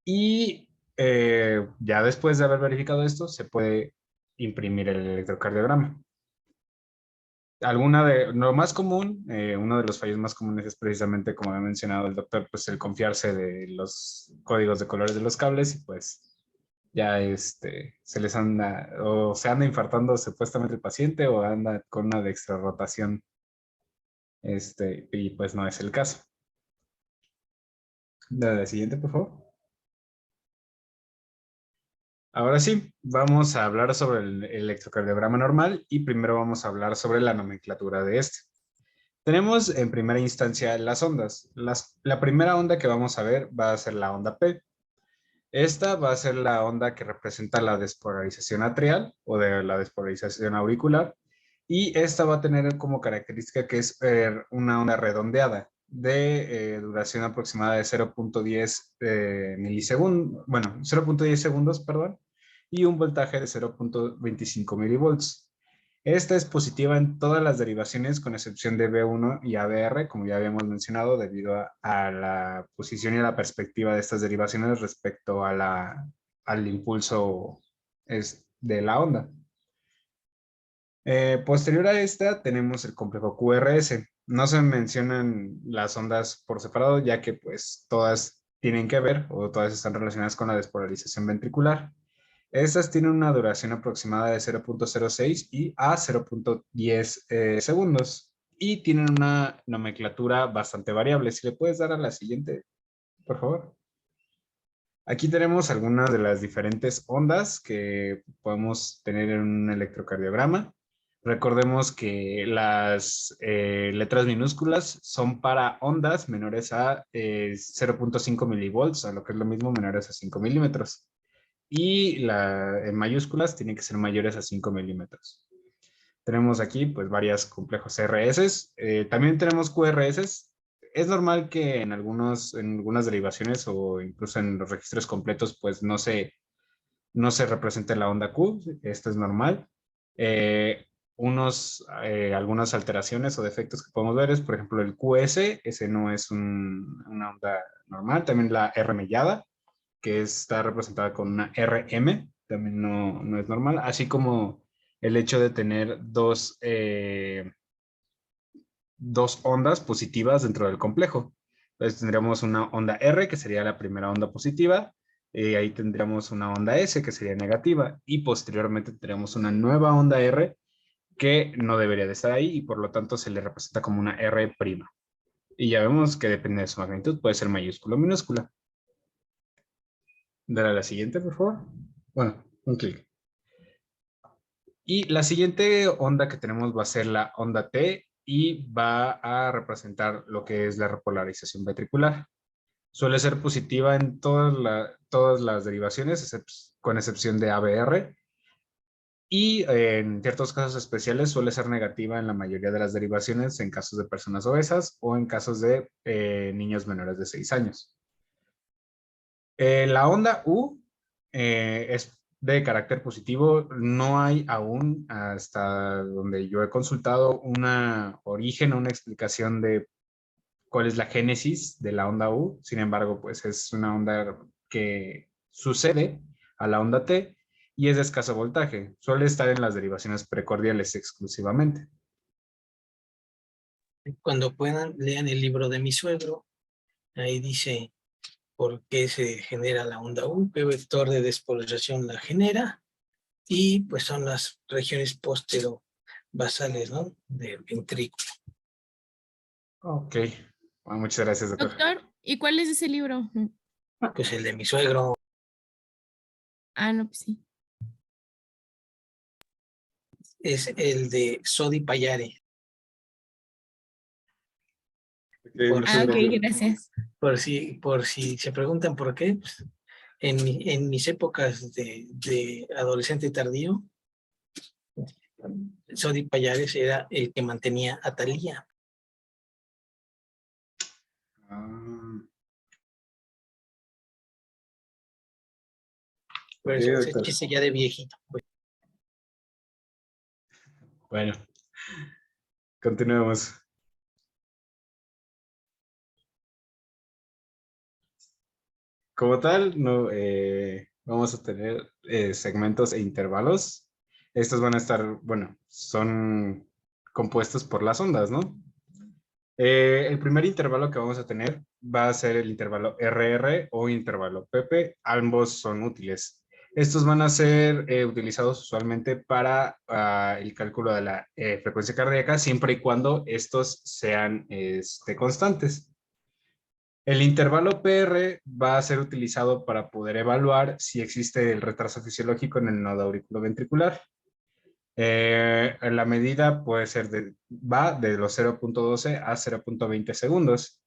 Y ya después de haber verificado esto, se puede imprimir el electrocardiograma. Lo más común, uno de los fallos más comunes es precisamente, como ha mencionado el doctor, pues el confiarse de los códigos de colores de los cables y pues ya se les anda, o se anda infartando supuestamente el paciente o anda con una dextrorrotación, y pues no es el caso. La siguiente, por favor. Ahora sí, vamos a hablar sobre el electrocardiograma normal y primero vamos a hablar sobre la nomenclatura de este. Tenemos en primera instancia las ondas. La primera onda que vamos a ver va a ser la onda P. Esta va a ser la onda que representa la despolarización atrial o de la despolarización auricular y esta va a tener como característica que es una onda redondeada de duración aproximada de 0.10 milisegundos, bueno, 0.10 segundos, perdón, y un voltaje de 0.25 milivolts. Esta es positiva en todas las derivaciones con excepción de B1 y ABR, como ya habíamos mencionado, debido a la posición y a la perspectiva de estas derivaciones respecto al impulso de la onda. Posterior a esta tenemos el complejo QRS. No se mencionan las ondas por separado, ya que pues todas tienen que ver o todas están relacionadas con la despolarización ventricular. Estas tienen una duración aproximada de 0.06 y a 0.10 segundos y tienen una nomenclatura bastante variable. Si le puedes dar a la siguiente, por favor. Aquí tenemos algunas de las diferentes ondas que podemos tener en un electrocardiograma. Recordemos que las letras minúsculas son para ondas menores a 0.5 milivolts, a lo que es lo mismo, menores a 5 milímetros. Y en mayúsculas tienen que ser mayores a 5 milímetros. Tenemos aquí pues varios complejos CRS. También tenemos QRS. Es normal que en algunas derivaciones o incluso en los registros completos pues no se represente la onda Q. Esto es normal. Algunas alteraciones o defectos que podemos ver es, por ejemplo, el QS. Ese no es una onda normal. También la R mellada, que está representada con una RM, también no es normal, así como el hecho de tener dos ondas positivas dentro del complejo. Entonces tendríamos una onda R, que sería la primera onda positiva, ahí tendríamos una onda S, que sería negativa, y posteriormente tendríamos una nueva onda R, que no debería de estar ahí, y por lo tanto se le representa como una R'. Y ya vemos que depende de su magnitud, puede ser mayúscula o minúscula. Dale a la siguiente, por favor. Bueno, un clic. Y la siguiente onda que tenemos va a ser la onda T y va a representar lo que es la repolarización ventricular. Suele ser positiva en todas las derivaciones, con excepción de ABR. Y en ciertos casos especiales suele ser negativa en la mayoría de las derivaciones en casos de personas obesas o en casos de niños menores de 6 años. La onda U es de carácter positivo. No hay aún, hasta donde yo he consultado, una origen o una explicación de cuál es la génesis de la onda U. Sin embargo, pues es una onda que sucede a la onda T y es de escaso voltaje. Suele estar en las derivaciones precordiales exclusivamente. Cuando puedan, lean el libro de mi suegro. Ahí dice por qué se genera la onda U, qué vector de despolarización la genera, y pues son las regiones posterobasales, ¿no? Del ventrículo. Ok. Bueno, muchas gracias, doctor. Doctor, ¿y cuál es ese libro? Pues el de mi suegro. Ah, no, pues sí. Es el de Sodi Payare. Ah, ok, gracias. Por si se preguntan por qué, pues, en mis épocas de adolescente tardío, Sodi Payares era el que mantenía a Thalía. Por eso se chiste ya de viejito. Pues. Bueno, continuemos. Como tal, no, vamos a tener segmentos e intervalos. Estos van a estar, bueno, son compuestos por las ondas, ¿no? El primer intervalo que vamos a tener va a ser el intervalo RR o intervalo PP. Ambos son útiles. Estos van a ser utilizados usualmente para el cálculo de la frecuencia cardíaca, siempre y cuando estos sean constantes. El intervalo PR va a ser utilizado para poder evaluar si existe el retraso fisiológico en el nodo auriculoventricular. La medida puede ser va de los 0.12 a 0.20 segundos.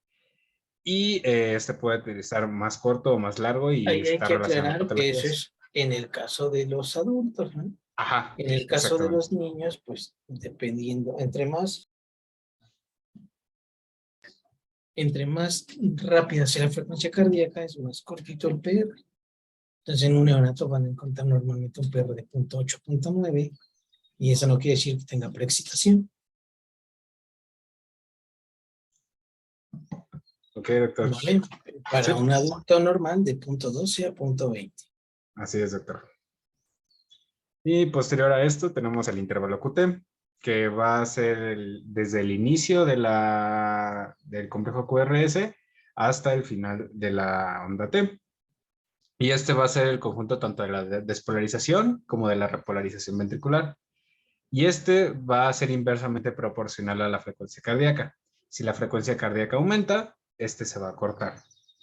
Y este puede utilizar más corto o más largo y Hay está que relacionado con aclarar que eso patologías. es en el caso de los adultos, ¿no? Ajá. En el caso de los niños, pues dependiendo, entre más rápida sea la frecuencia cardíaca, es más cortito el PR. Entonces en un neonato van a encontrar normalmente un PR de 0.8, 0.9, y eso no quiere decir que tenga preexcitación. Ok, doctor. ¿Vale? Para Sí. un adulto normal de 0.12 a 0.20. Así es, doctor. Y posterior a esto tenemos el intervalo QT, que va a ser desde el inicio del complejo QRS hasta el final de la onda T. Y este va a ser el conjunto tanto de la despolarización como de la repolarización ventricular. Y este va a ser inversamente proporcional a la frecuencia cardíaca. Si la frecuencia cardíaca aumenta, este se va a cortar.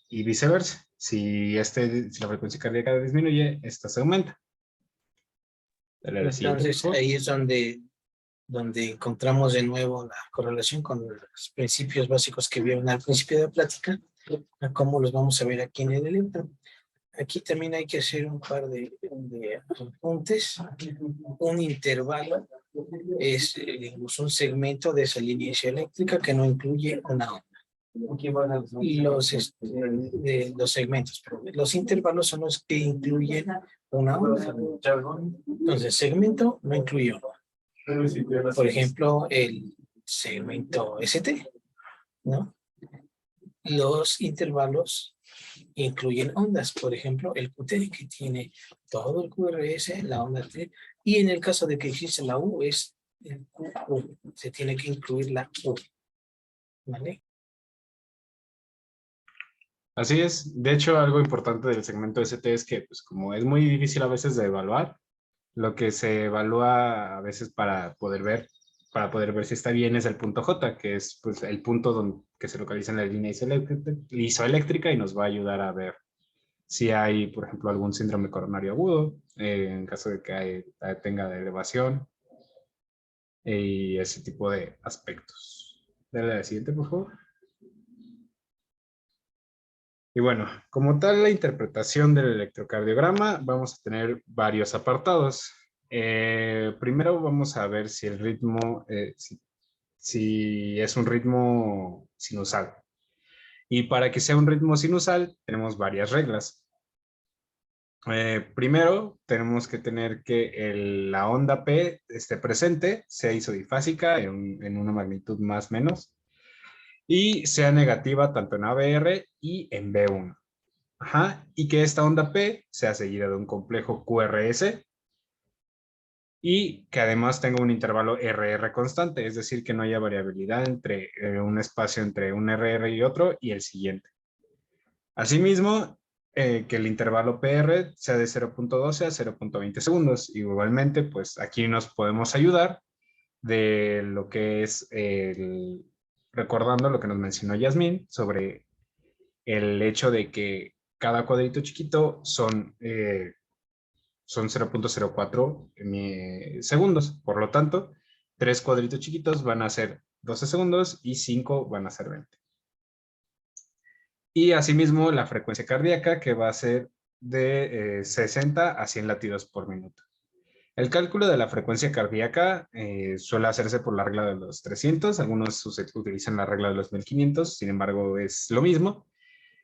Y viceversa. Si la frecuencia cardíaca disminuye, esta se aumenta. Dale a la siguiente, por Entonces, favor. ahí es donde encontramos de nuevo la correlación con los principios básicos que vieron al principio de la plática, a cómo los vamos a ver aquí en el libro. Aquí también hay que hacer un par de apuntes. Un intervalo es digamos, un segmento de esa línea eléctrica que no incluye una onda. Y los segmentos, los intervalos son los que incluyen una onda. Entonces, segmento no incluye onda. Por ejemplo, el segmento ST, ¿no? Los intervalos incluyen ondas, por ejemplo, el QT que tiene todo el QRS, la onda T, y en el caso de que existe la U es el QU, se tiene que incluir la U, ¿vale? Así es. De hecho, algo importante del segmento ST es que, pues, como es muy difícil a veces de evaluar, lo que se evalúa a veces para poder ver si está bien es el punto J, que es pues, el punto que se localiza en la línea isoeléctrica y nos va a ayudar a ver si hay, por ejemplo, algún síndrome coronario agudo, en caso de que tenga de elevación y ese tipo de aspectos. Dale a la siguiente, por favor. Y bueno, como tal la interpretación del electrocardiograma, vamos a tener varios apartados. Primero vamos a ver si el ritmo, si es un ritmo sinusal. Y para que sea un ritmo sinusal, tenemos varias reglas. Primero, tenemos que tener que la onda P esté presente, sea isodifásica en una magnitud más o menos, y sea negativa tanto en ABR y en B1. Ajá, y que esta onda P sea seguida de un complejo QRS y que además tenga un intervalo RR constante, es decir, que no haya variabilidad entre un espacio entre un RR y otro y el siguiente. Asimismo, que el intervalo PR sea de 0.12 a 0.20 segundos. Igualmente, pues aquí nos podemos ayudar de lo que es recordando lo que nos mencionó Yasmín sobre el hecho de que cada cuadrito chiquito son 0.04 segundos. Por lo tanto, 3 cuadritos chiquitos van a ser 12 segundos y 5 van a ser 20. Y asimismo la frecuencia cardíaca, que va a ser de 60 a 100 latidos por minuto. El cálculo de la frecuencia cardíaca suele hacerse por la regla de los 300. Algunos utilizan la regla de los 1500, sin embargo es lo mismo.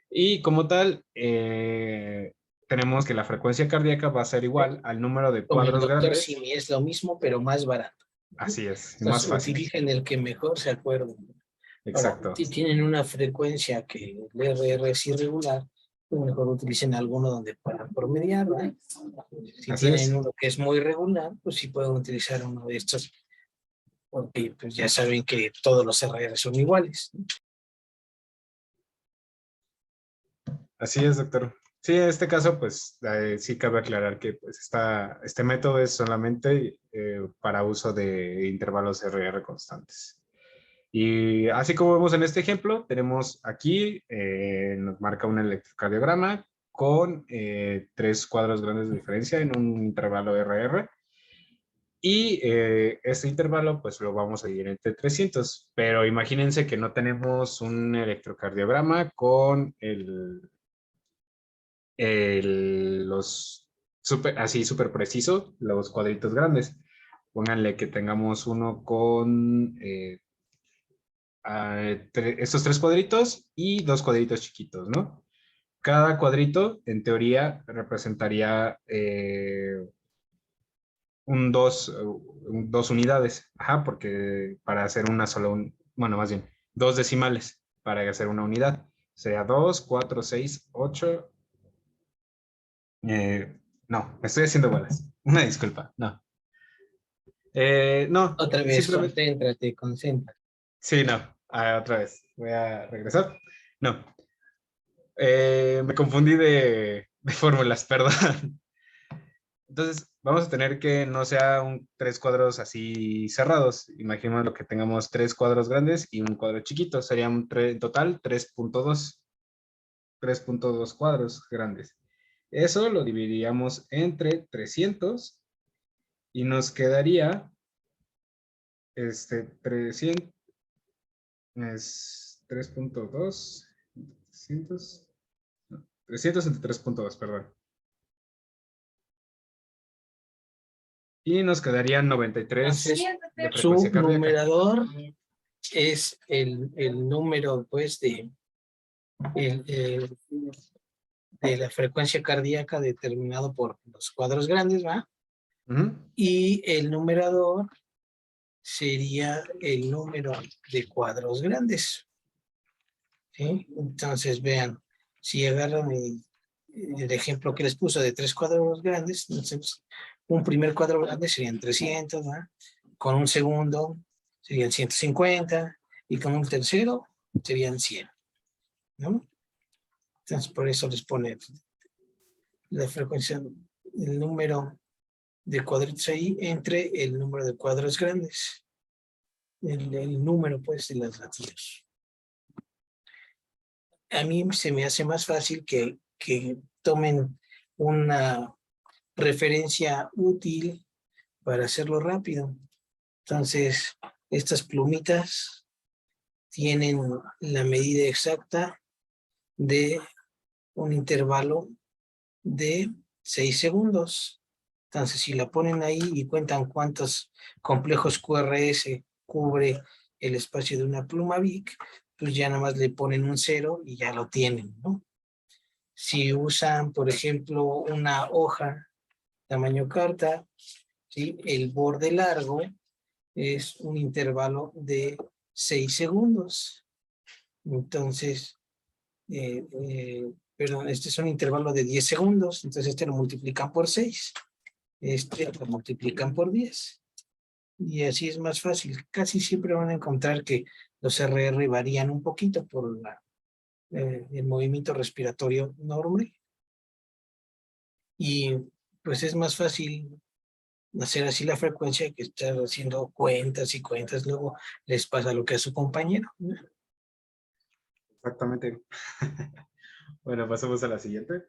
Y como tal, tenemos que la frecuencia cardíaca va a ser igual al número de Como el cuadros doctor grandes. Simi, es lo mismo, pero más barato. Así es, Entonces, más fácil. utilijen el que mejor se acuerden. Exacto. Ahora, si tienen una frecuencia que el RR es irregular, pues mejor utilicen alguno donde puedan promediar, ¿no? Si Así tienen es. uno que es muy regular, pues sí pueden utilizar uno de estos, porque pues ya saben que todos los RR son iguales. Así es, doctor. Sí, en este caso, pues sí cabe aclarar que pues, este método es solamente para uso de intervalos RR constantes. Y así como vemos en este ejemplo, tenemos aquí, nos marca un electrocardiograma con 3 cuadros grandes de diferencia en un intervalo RR. Y este intervalo, pues lo vamos a dividir entre 300. Pero imagínense que no tenemos un electrocardiograma con así súper preciso, los cuadritos grandes. Pónganle que tengamos uno con estos 3 cuadritos y 2 cuadritos chiquitos, ¿no? Cada cuadrito, en teoría, representaría dos unidades. Ajá, porque para hacer una sola, bueno, más bien, 2 decimales para hacer una unidad. Sería 2, 4, 6, 8. No, me estoy haciendo bolas. Una disculpa, no. No, Otra vez, simplemente. concéntrate. Sí, no. Otra vez. Voy a regresar. No. Me confundí de fórmulas, perdón. Entonces, vamos a tener que no sea 3 cuadros así cerrados. Imaginemos lo que tengamos 3 cuadros grandes y un cuadro chiquito. Sería en total 3.2. 3.2 cuadros grandes. Eso lo dividiríamos entre 300 y nos quedaría 300 es 3.2, 300, no, 300 entre 3.2, perdón. Y nos quedarían 93 Entonces, de su frecuencia cardíaca. numerador es el número, pues, de la frecuencia cardíaca determinado por los cuadros grandes, ¿va? Y el numerador sería el número de cuadros grandes. ¿Sí? Entonces, vean, si agarran el ejemplo que les puso de 3 cuadros grandes, entonces, un primer cuadro grande serían 300, ¿va? Con un segundo serían 150 y con un tercero serían 100, ¿no? Entonces, por eso les pone la frecuencia, el número de cuadritos ahí entre el número de cuadros grandes, el número, pues, de los latidos. A mí se me hace más fácil que tomen una referencia útil para hacerlo rápido. Entonces, estas plumitas tienen la medida exacta de un intervalo de 6 segundos. Entonces, si la ponen ahí y cuentan cuántos complejos QRS cubre el espacio de una pluma Bic, pues ya nada más le ponen un 0 y ya lo tienen, ¿no? Si usan, por ejemplo, una hoja tamaño carta, ¿sí? El borde largo es un intervalo de 6 segundos. Entonces, perdón, este es un intervalo de 10 segundos, entonces este lo multiplican por 6, este lo multiplican por 10. Y así es más fácil. Casi siempre van a encontrar que los RR varían un poquito por el movimiento respiratorio normal. Y pues es más fácil hacer así la frecuencia que estar haciendo cuentas y cuentas. Luego les pasa lo que a su compañero. Exactamente. Bueno, pasamos a la siguiente.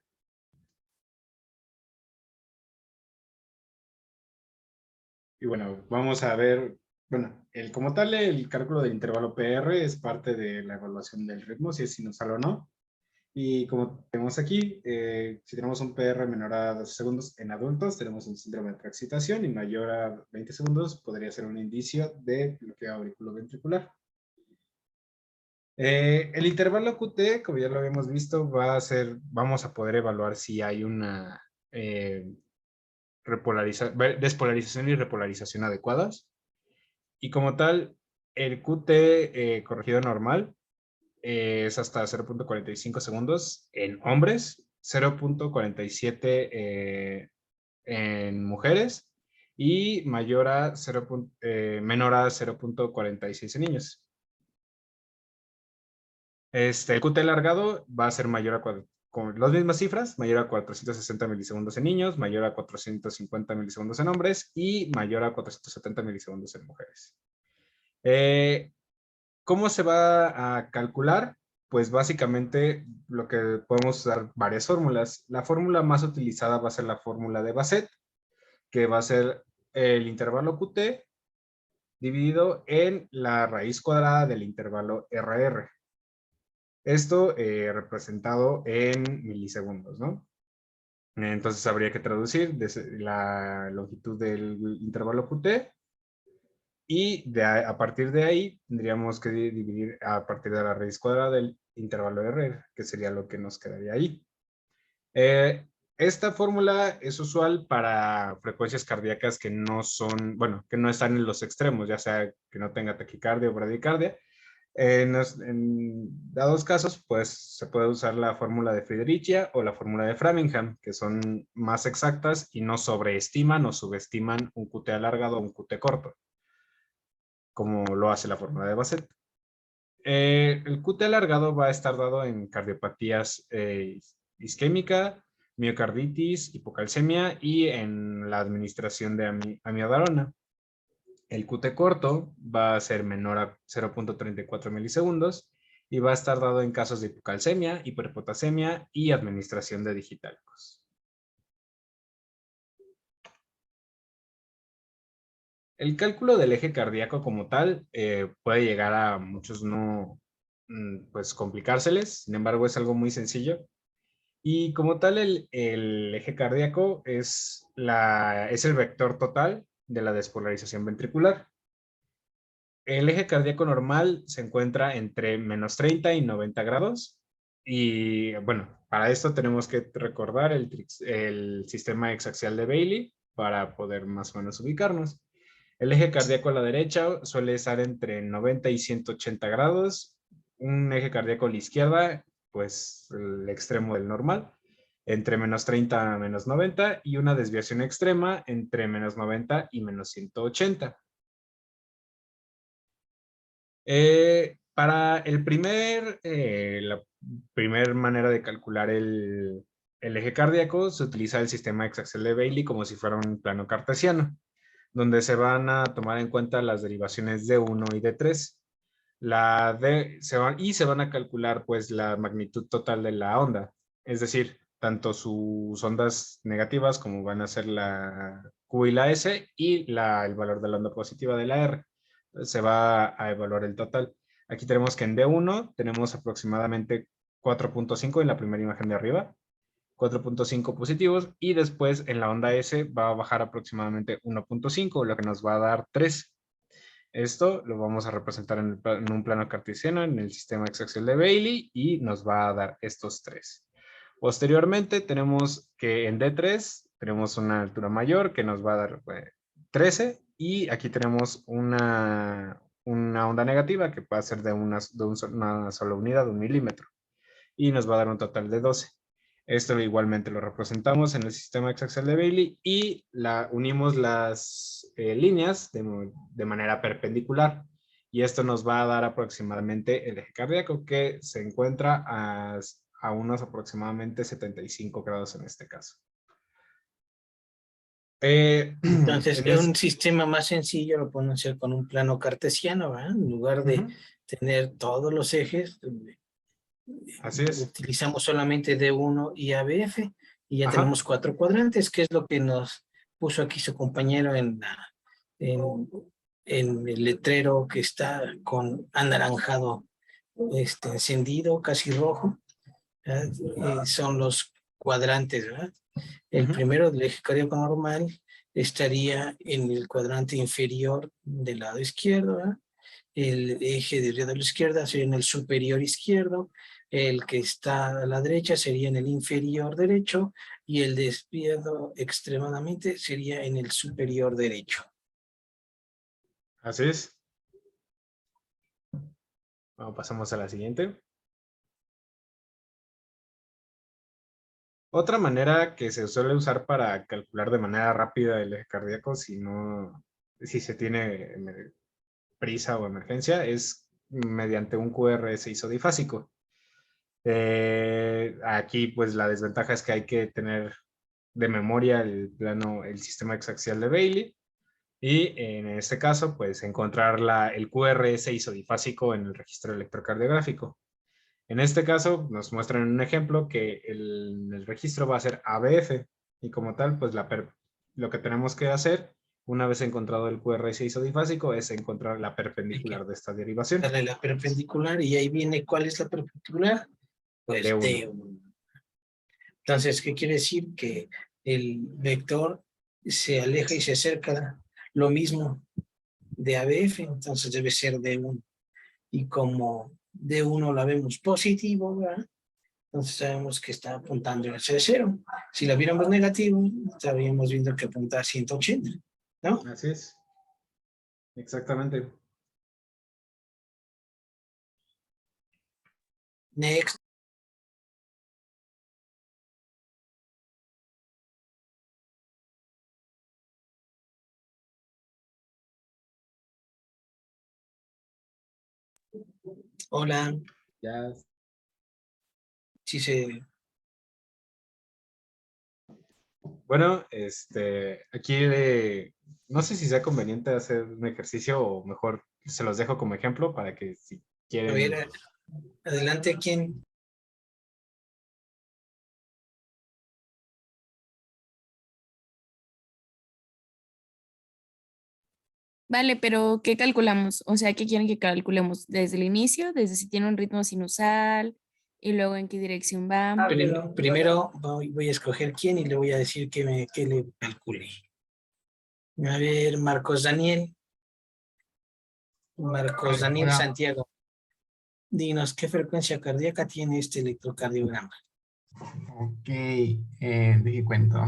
Y bueno, vamos a ver, bueno, como tal, el cálculo del intervalo PR es parte de la evaluación del ritmo, si es sinusal o no. Y como tenemos aquí, si tenemos un PR menor a 12 segundos en adultos, tenemos un síndrome de preexcitación y mayor a 20 segundos podría ser un indicio de bloqueo auriculoventricular. El intervalo QT, como ya lo habíamos visto, vamos a poder evaluar si hay una despolarización y repolarización adecuadas. Y como tal, el QT corregido normal es hasta 0.45 segundos en hombres, 0.47 en mujeres y menor a 0.46 en niños. El QT alargado va a ser mayor con las mismas cifras, mayor a 460 milisegundos en niños, mayor a 450 milisegundos en hombres y mayor a 470 milisegundos en mujeres. ¿Cómo se va a calcular? Pues básicamente lo que podemos usar varias fórmulas. La fórmula más utilizada va a ser la fórmula de Bassett, que va a ser el intervalo QT dividido en la raíz cuadrada del intervalo RR. Esto representado en milisegundos, ¿no? Entonces habría que traducir la longitud del intervalo QT y a partir de ahí tendríamos que dividir a partir de la raíz cuadrada del intervalo RR, que sería lo que nos quedaría ahí. Esta fórmula es usual para frecuencias cardíacas que no son, bueno, que no están en los extremos, ya sea que no tenga taquicardia o bradicardia. En dados casos, pues se puede usar la fórmula de Friederichia o la fórmula de Framingham, que son más exactas y no sobreestiman o subestiman un QT alargado o un QT corto, como lo hace la fórmula de Bassett. El QT alargado va a estar dado en cardiopatías isquémica, miocarditis, hipocalcemia y en la administración de amiodarona. El QT corto va a ser menor a 0.34 milisegundos y va a estar dado en casos de hipocalcemia, hiperpotasemia y administración de digitálicos. El cálculo del eje cardíaco como tal puede llegar a muchos no pues complicárseles, sin embargo es algo muy sencillo. Y como tal el eje cardíaco es el vector total de la despolarización ventricular. El eje cardíaco normal se encuentra entre menos 30 y 90 grados. Y bueno, para esto tenemos que recordar el sistema hexaxial de Bailey para poder más o menos ubicarnos. El eje cardíaco a la derecha suele estar entre 90 y 180 grados. Un eje cardíaco a la izquierda, pues el extremo del normal, entre menos 30 a menos 90, y una desviación extrema entre menos 90 y menos 180. Para la primera manera de calcular el eje cardíaco, se utiliza el sistema hexaxial de Bailey como si fuera un plano cartesiano, donde se van a tomar en cuenta las derivaciones de 1 y de 3. Se van a calcular pues la magnitud total de la onda, es decir, tanto sus ondas negativas como van a ser la Q y la S, y el valor de la onda positiva de la R. Se va a evaluar el total. Aquí tenemos que en D1 tenemos aproximadamente 4.5 en la primera imagen de arriba, 4.5 positivos, y después en la onda S va a bajar aproximadamente 1.5, lo que nos va a dar 3. Esto lo vamos a representar en un plano cartesiano en el sistema hexaxial de Bailey y nos va a dar estos 3. Posteriormente tenemos que en D3 tenemos una altura mayor que nos va a dar 13, y aquí tenemos una onda negativa que puede ser de una sola unidad, 1 milímetro, y nos va a dar un total de 12. Esto igualmente lo representamos en el sistema hexaxial de Bailey y unimos las líneas de manera perpendicular, y esto nos va a dar aproximadamente el eje cardíaco, que se encuentra a unos aproximadamente 75 grados en este caso. Entonces, es un sistema más sencillo, lo pueden hacer con un plano cartesiano, ¿verdad? En lugar de tener todos los ejes, así es, utilizamos solamente D1 y ABF, y ya Ajá. tenemos 4 cuadrantes, que es lo que nos puso aquí su compañero en el letrero que está con anaranjado encendido, casi rojo. Son los cuadrantes, ¿verdad? El primero del eje cardíaco normal estaría en el cuadrante inferior del lado izquierdo, ¿verdad? El eje de la izquierda sería en el superior izquierdo, el que está a la derecha sería en el inferior derecho, y el desviado extremadamente sería en el superior derecho. Así es. Bueno, pasamos a la siguiente. Otra manera que se suele usar para calcular de manera rápida el eje cardíaco, si se tiene prisa o emergencia, es mediante un QRS isodifásico. Aquí pues la desventaja es que hay que tener de memoria el sistema hexaxial de Bailey, y en este caso pues encontrar el QRS isodifásico en el registro electrocardiográfico. En este caso nos muestran en un ejemplo que el registro va a ser ABF, y como tal pues lo que tenemos que hacer una vez encontrado el QRS isodifásico es encontrar la perpendicular de esta derivación. Darle la perpendicular, y ahí viene ¿cuál es la perpendicular? Pues D1. Entonces, ¿qué quiere decir? Que el vector se aleja y se acerca lo mismo de ABF, entonces debe ser D1. Y como D1 la vemos positivo, ¿verdad? Entonces sabemos que está apuntando hacia 0. Si la viéramos negativo, estaríamos viendo que apunta a 180, ¿no? Así es. Exactamente. Next. Hola. Ya. Sí se... Bueno, aquí no sé si sea conveniente hacer un ejercicio, o mejor se los dejo como ejemplo para que si A quieren. ver, Adelante, ¿quién? Vale, pero ¿qué calculamos? O sea, ¿qué quieren que calculemos? ¿Desde el inicio? ¿Desde si tiene un ritmo sinusal? ¿Y luego en qué dirección va? Primero voy a escoger quién y le voy a decir que le calcule. A ver, Marcos Daniel. Marcos Daniel Hola. Santiago. Dinos, ¿qué frecuencia cardíaca tiene este electrocardiograma? Ok, dije cuento.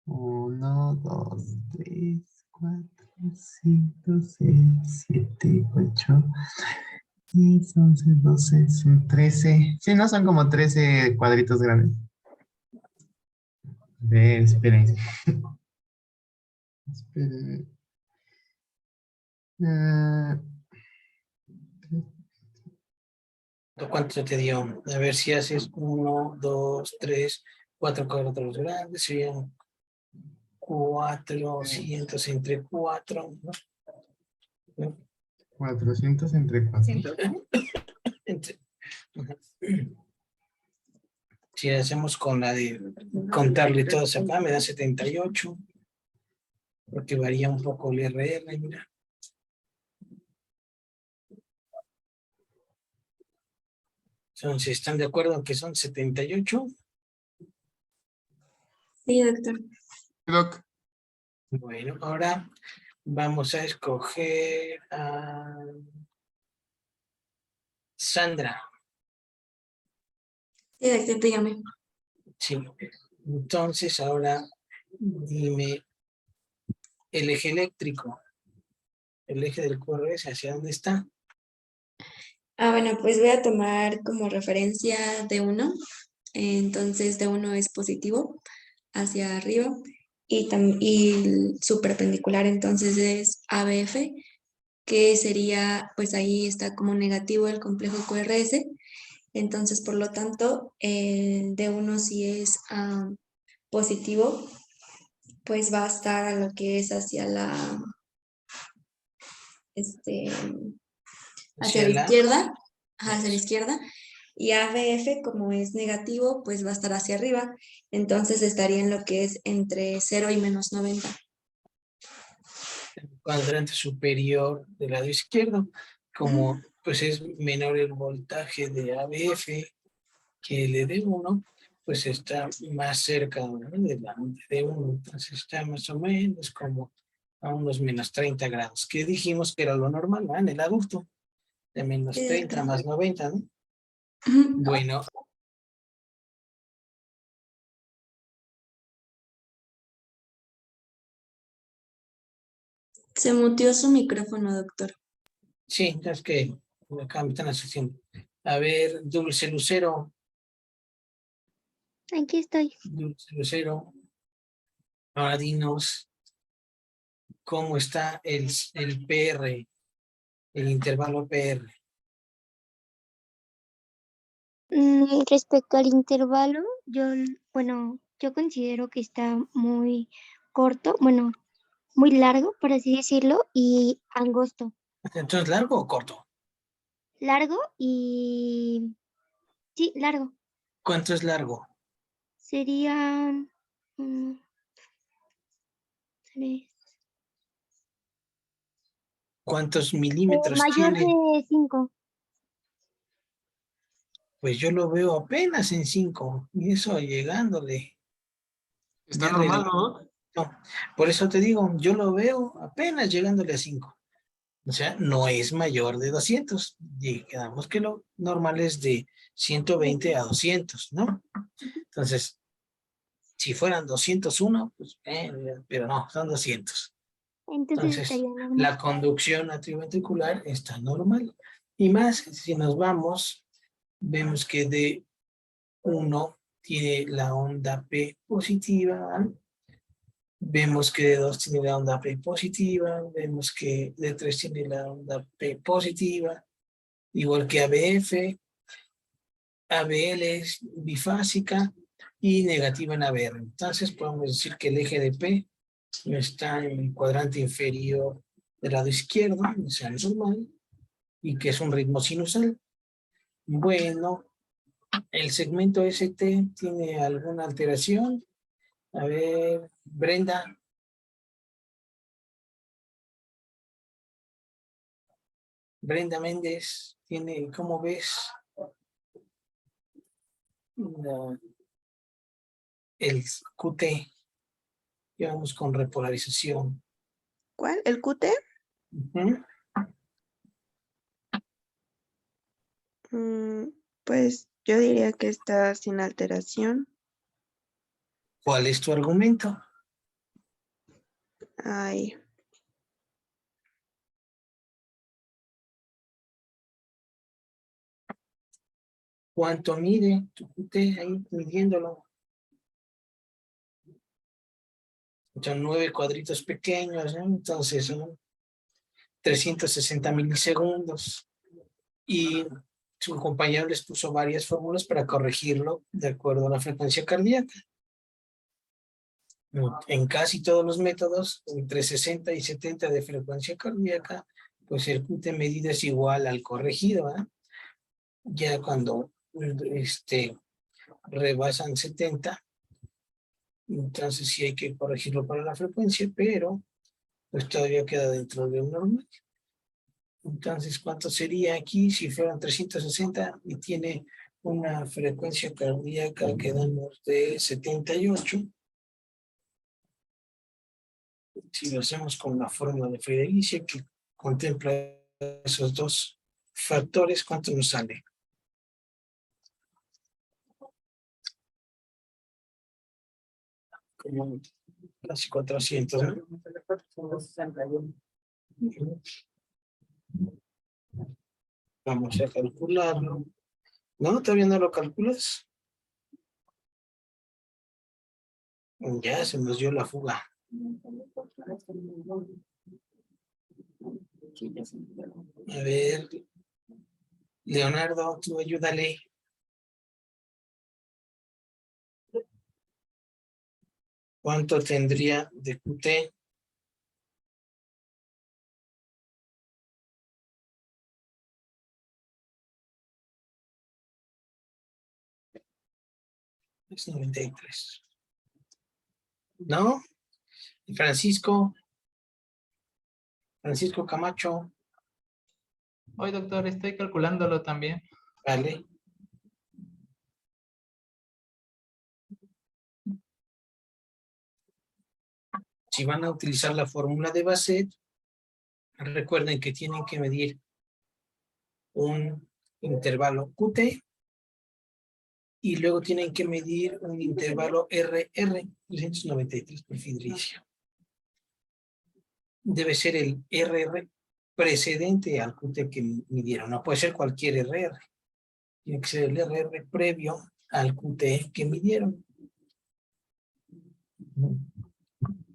1, 2, 3, 4, 5, 6, 7, 8, 10, 11, 12, son 13. Sí, no son como 13 cuadritos grandes. A ver, esperen. Esperen. Ah, ¿Cuánto te dio? A ver si haces 1, 2, 3, 4 cuadrados grandes, serían 400 entre 4, ¿no? 400 entre 4. Entre- Si hacemos con la de contarle todas acá, me da 78, porque varía un poco el RR, mira. Entonces, ¿están de acuerdo en que son 78? Sí, doctor. Doc, Bueno, ahora vamos a escoger a Sandra. Sí, doctor, dígame. Sí. Entonces, ahora dime el eje eléctrico, el eje del QRS, ¿hacia dónde está? Bueno, pues voy a tomar como referencia D1. Entonces D1 es positivo hacia arriba y su perpendicular entonces es ABF, que sería, pues ahí está como negativo el complejo QRS. Entonces, por lo tanto, el D1 si es positivo, pues va a estar a lo que es hacia este, hacia la izquierda, hacia la izquierda, y ABF como es negativo, pues va a estar hacia arriba, entonces estaría en lo que es entre 0 y menos 90. Cuadrante superior del lado izquierdo, como pues es menor el voltaje de ABF que el de D1, pues está más cerca, ¿no?, de la de D1, entonces está más o menos como a unos menos 30 grados, que dijimos que era lo normal, ¿no?, en el adulto, de menos 30 más 90, ¿no? Bueno, Se muteó su micrófono, doctor. sí, es que acá me están asistiendo. A ver, Dulce Lucero, Aquí estoy. Dulce Lucero, ahora dinos cómo está el PR, el intervalo PR. Respecto al intervalo, yo considero que está muy corto, bueno, muy largo, por así decirlo, y angosto. Entonces, ¿largo o corto? Largo sí, largo. ¿Cuánto es largo? Sería 3. ¿Cuántos milímetros Mayor tiene? de 5. Pues yo lo veo apenas en 5, y eso llegándole. está Ya normal, ¿no? no, por eso te digo, yo lo veo apenas llegándole a 5. O sea, no es mayor de 200. Y quedamos que lo normal es de 120 a 200, ¿no? Entonces, si fueran 201, pues, pero no, son 200. Entonces Entonces, estaría normal. la conducción atrioventricular está normal. Y más, si nos vamos, vemos que D1 tiene la onda P positiva, vemos que D2 tiene la onda P positiva, vemos que D3 tiene la onda P positiva, igual que ABF, ABL es bifásica y negativa en ABR. Entonces podemos decir que el eje de P está en el cuadrante inferior del lado izquierdo, o sea, normal, y que es un ritmo sinusal. Bueno, el segmento ST tiene alguna alteración. A ver, Brenda. Brenda Méndez, ¿cómo ves? El QT. Llevamos con repolarización. ¿Cuál? ¿El QT? Ujú. Pues yo diría que está sin alteración. ¿Cuál es tu argumento? Ay, ¿Cuánto mide tu QT ahí midiéndolo? Son 9 cuadritos pequeños, ¿no? Entonces son 360 milisegundos. Y su compañero les puso varias fórmulas para corregirlo de acuerdo a la frecuencia cardíaca. En casi todos los métodos, entre 60 y 70 de frecuencia cardíaca, pues el QT medido es igual al corregido, ¿eh? Ya cuando rebasan 70, entonces sí hay que corregirlo para la frecuencia, pero pues todavía queda dentro de un normal. Entonces, ¿cuánto sería aquí si fueran 360 y tiene una frecuencia cardíaca que damos de 78? Si lo hacemos con la fórmula de Friederici que contempla esos dos factores, ¿cuánto nos sale? Como casi 400, ¿no? Vamos a calcularlo. ¿No? ¿Todavía no lo calculas? Ya se nos dio la fuga. A ver, Leonardo, tú ayúdale. ¿Cuánto tendría de QT? Es 93. ¿No? Y Francisco Camacho, Hoy, doctor, estoy calculándolo también. vale. Si van a utilizar la fórmula de Bassett, recuerden que tienen que medir un intervalo QT y luego tienen que medir un intervalo RR, 393 por Friederici. Debe ser el RR precedente al QT que midieron, no puede ser cualquier RR. Tiene que ser el RR previo al QT que midieron.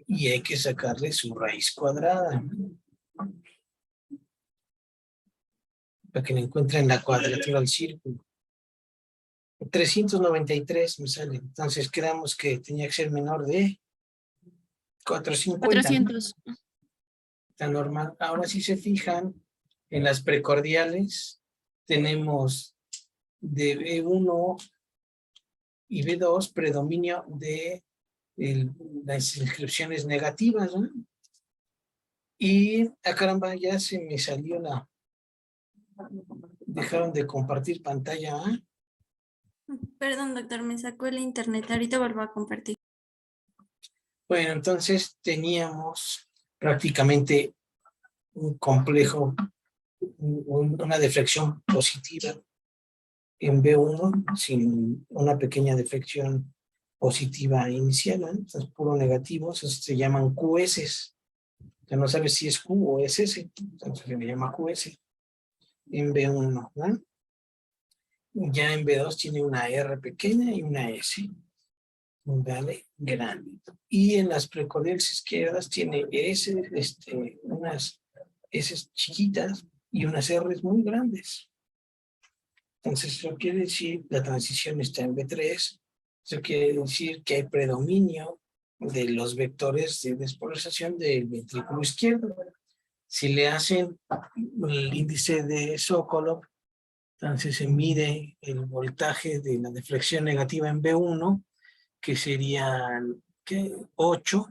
Y hay que sacarle su raíz cuadrada para que le encuentren la cuadratura del círculo. 393 me sale. Entonces quedamos que tenía que ser menor de 450. 400. ¿No? Está normal. Ahora si se fijan, en las precordiales tenemos de B1 y B2 predominio de las inscripciones negativas, ¿no? Y caramba, ya se me salió la... Dejaron de compartir pantalla, ¿eh? Perdón, doctor, me sacó el internet. Ahorita vuelvo a compartir. Bueno, entonces teníamos prácticamente un complejo, una deflexión positiva en B1 sin una pequeña deflexión positiva inicial, ¿no? Entonces puro negativo, esos se llaman QS. Ya no sabes si es Q o es S, entonces se le llama QS en B1, ¿no? Ya en B2 tiene una R pequeña y una S, ¿vale? Grande. Y en las precordiales izquierdas tiene S, unas S chiquitas y unas R's muy grandes. Entonces eso quiere decir, la transición está en B3, eso quiere decir que hay predominio de los vectores de despolarización del ventrículo izquierdo. Si le hacen el índice de Sokolov. Entonces se mide el voltaje de la deflexión negativa en B1, que serían 8,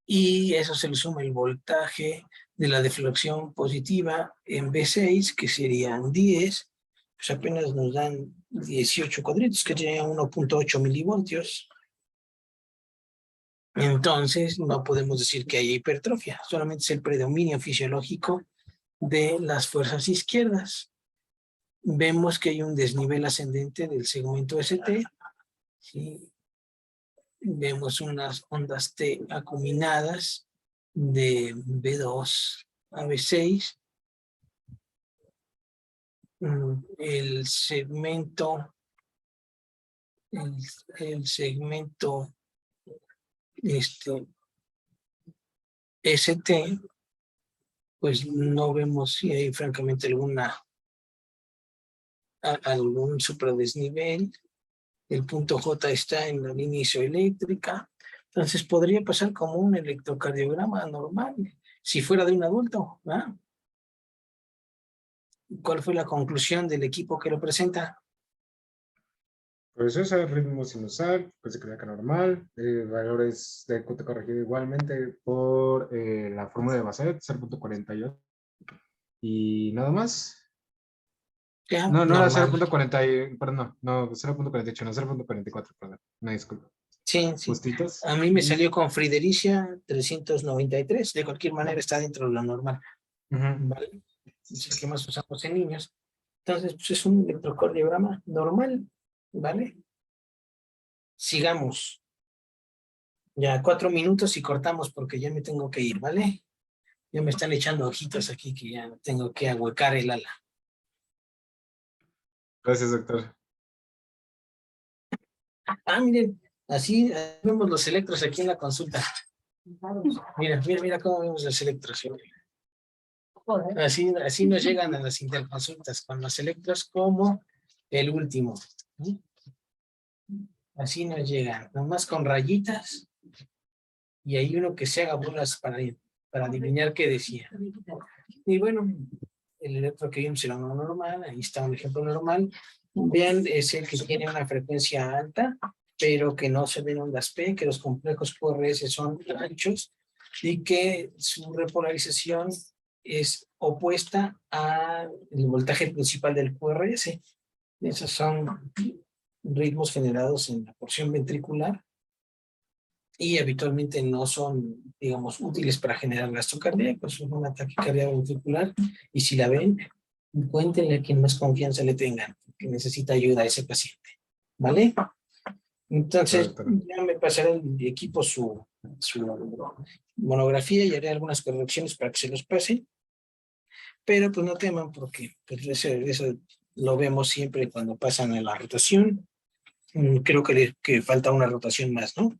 y eso se le suma el voltaje de la deflexión positiva en B6, que serían 10, pues apenas nos dan 18 cuadritos, que serían 1.8 milivoltios. Entonces no podemos decir que haya hipertrofia, solamente es el predominio fisiológico de las fuerzas izquierdas. Vemos que hay un desnivel ascendente del segmento ST, ¿sí? Vemos unas ondas T acuminadas de B2 a B6. El segmento ST, pues no vemos si hay francamente algún supradesnivel. El punto J está en la línea isoeléctrica. Entonces podría pasar como un electrocardiograma normal, si fuera de un adulto, ¿verdad? ¿Cuál fue la conclusión del equipo que lo presenta? Pues eso es ritmo sinusal, frecuencia cardíaca normal, valores de QT corregido igualmente por la fórmula de Bassett, 0.48. Y nada más. Ya, No, no era normal. 0.40, perdón, no, 0.48, no, 0.44, perdón, una disculpa. Sí, sí. Justitos. A mí me salió con Fridericia 393, de cualquier manera está dentro de lo normal. ¿Vale? Es el que más usamos en niños. Entonces, pues es un electrocardiograma normal, ¿vale? Sigamos. Ya 4 minutos y cortamos porque ya me tengo que ir, ¿vale? Ya me están echando ojitos aquí que ya tengo que ahuecar el ala. Gracias, doctor. Ah, miren, así vemos los electros aquí en la consulta. Mira cómo vemos los electros. Así nos llegan a las interconsultas con los electros como el último. Así nos llegan, nomás con rayitas. Y hay uno que se haga bolas para adivinar qué decía. Y bueno, el electro que vimos era uno normal, ahí está un ejemplo normal. Vean, es el que tiene una frecuencia alta, pero que no se ven ondas P, que los complejos QRS son anchos y que su repolarización es opuesta al voltaje principal del QRS. Esos son ritmos generados en la porción ventricular y habitualmente no son, digamos, útiles para generar gasto cardíaco, es un ataque cardíaco ventricular, y si la ven, cuéntenle a quien más confianza le tengan, que necesita ayuda a ese paciente, ¿vale? Entonces, ya me pasará el equipo su monografía y haré algunas correcciones para que se los pase, pero pues no teman porque pues eso lo vemos siempre cuando pasan a la rotación. Creo que falta una rotación más, ¿no?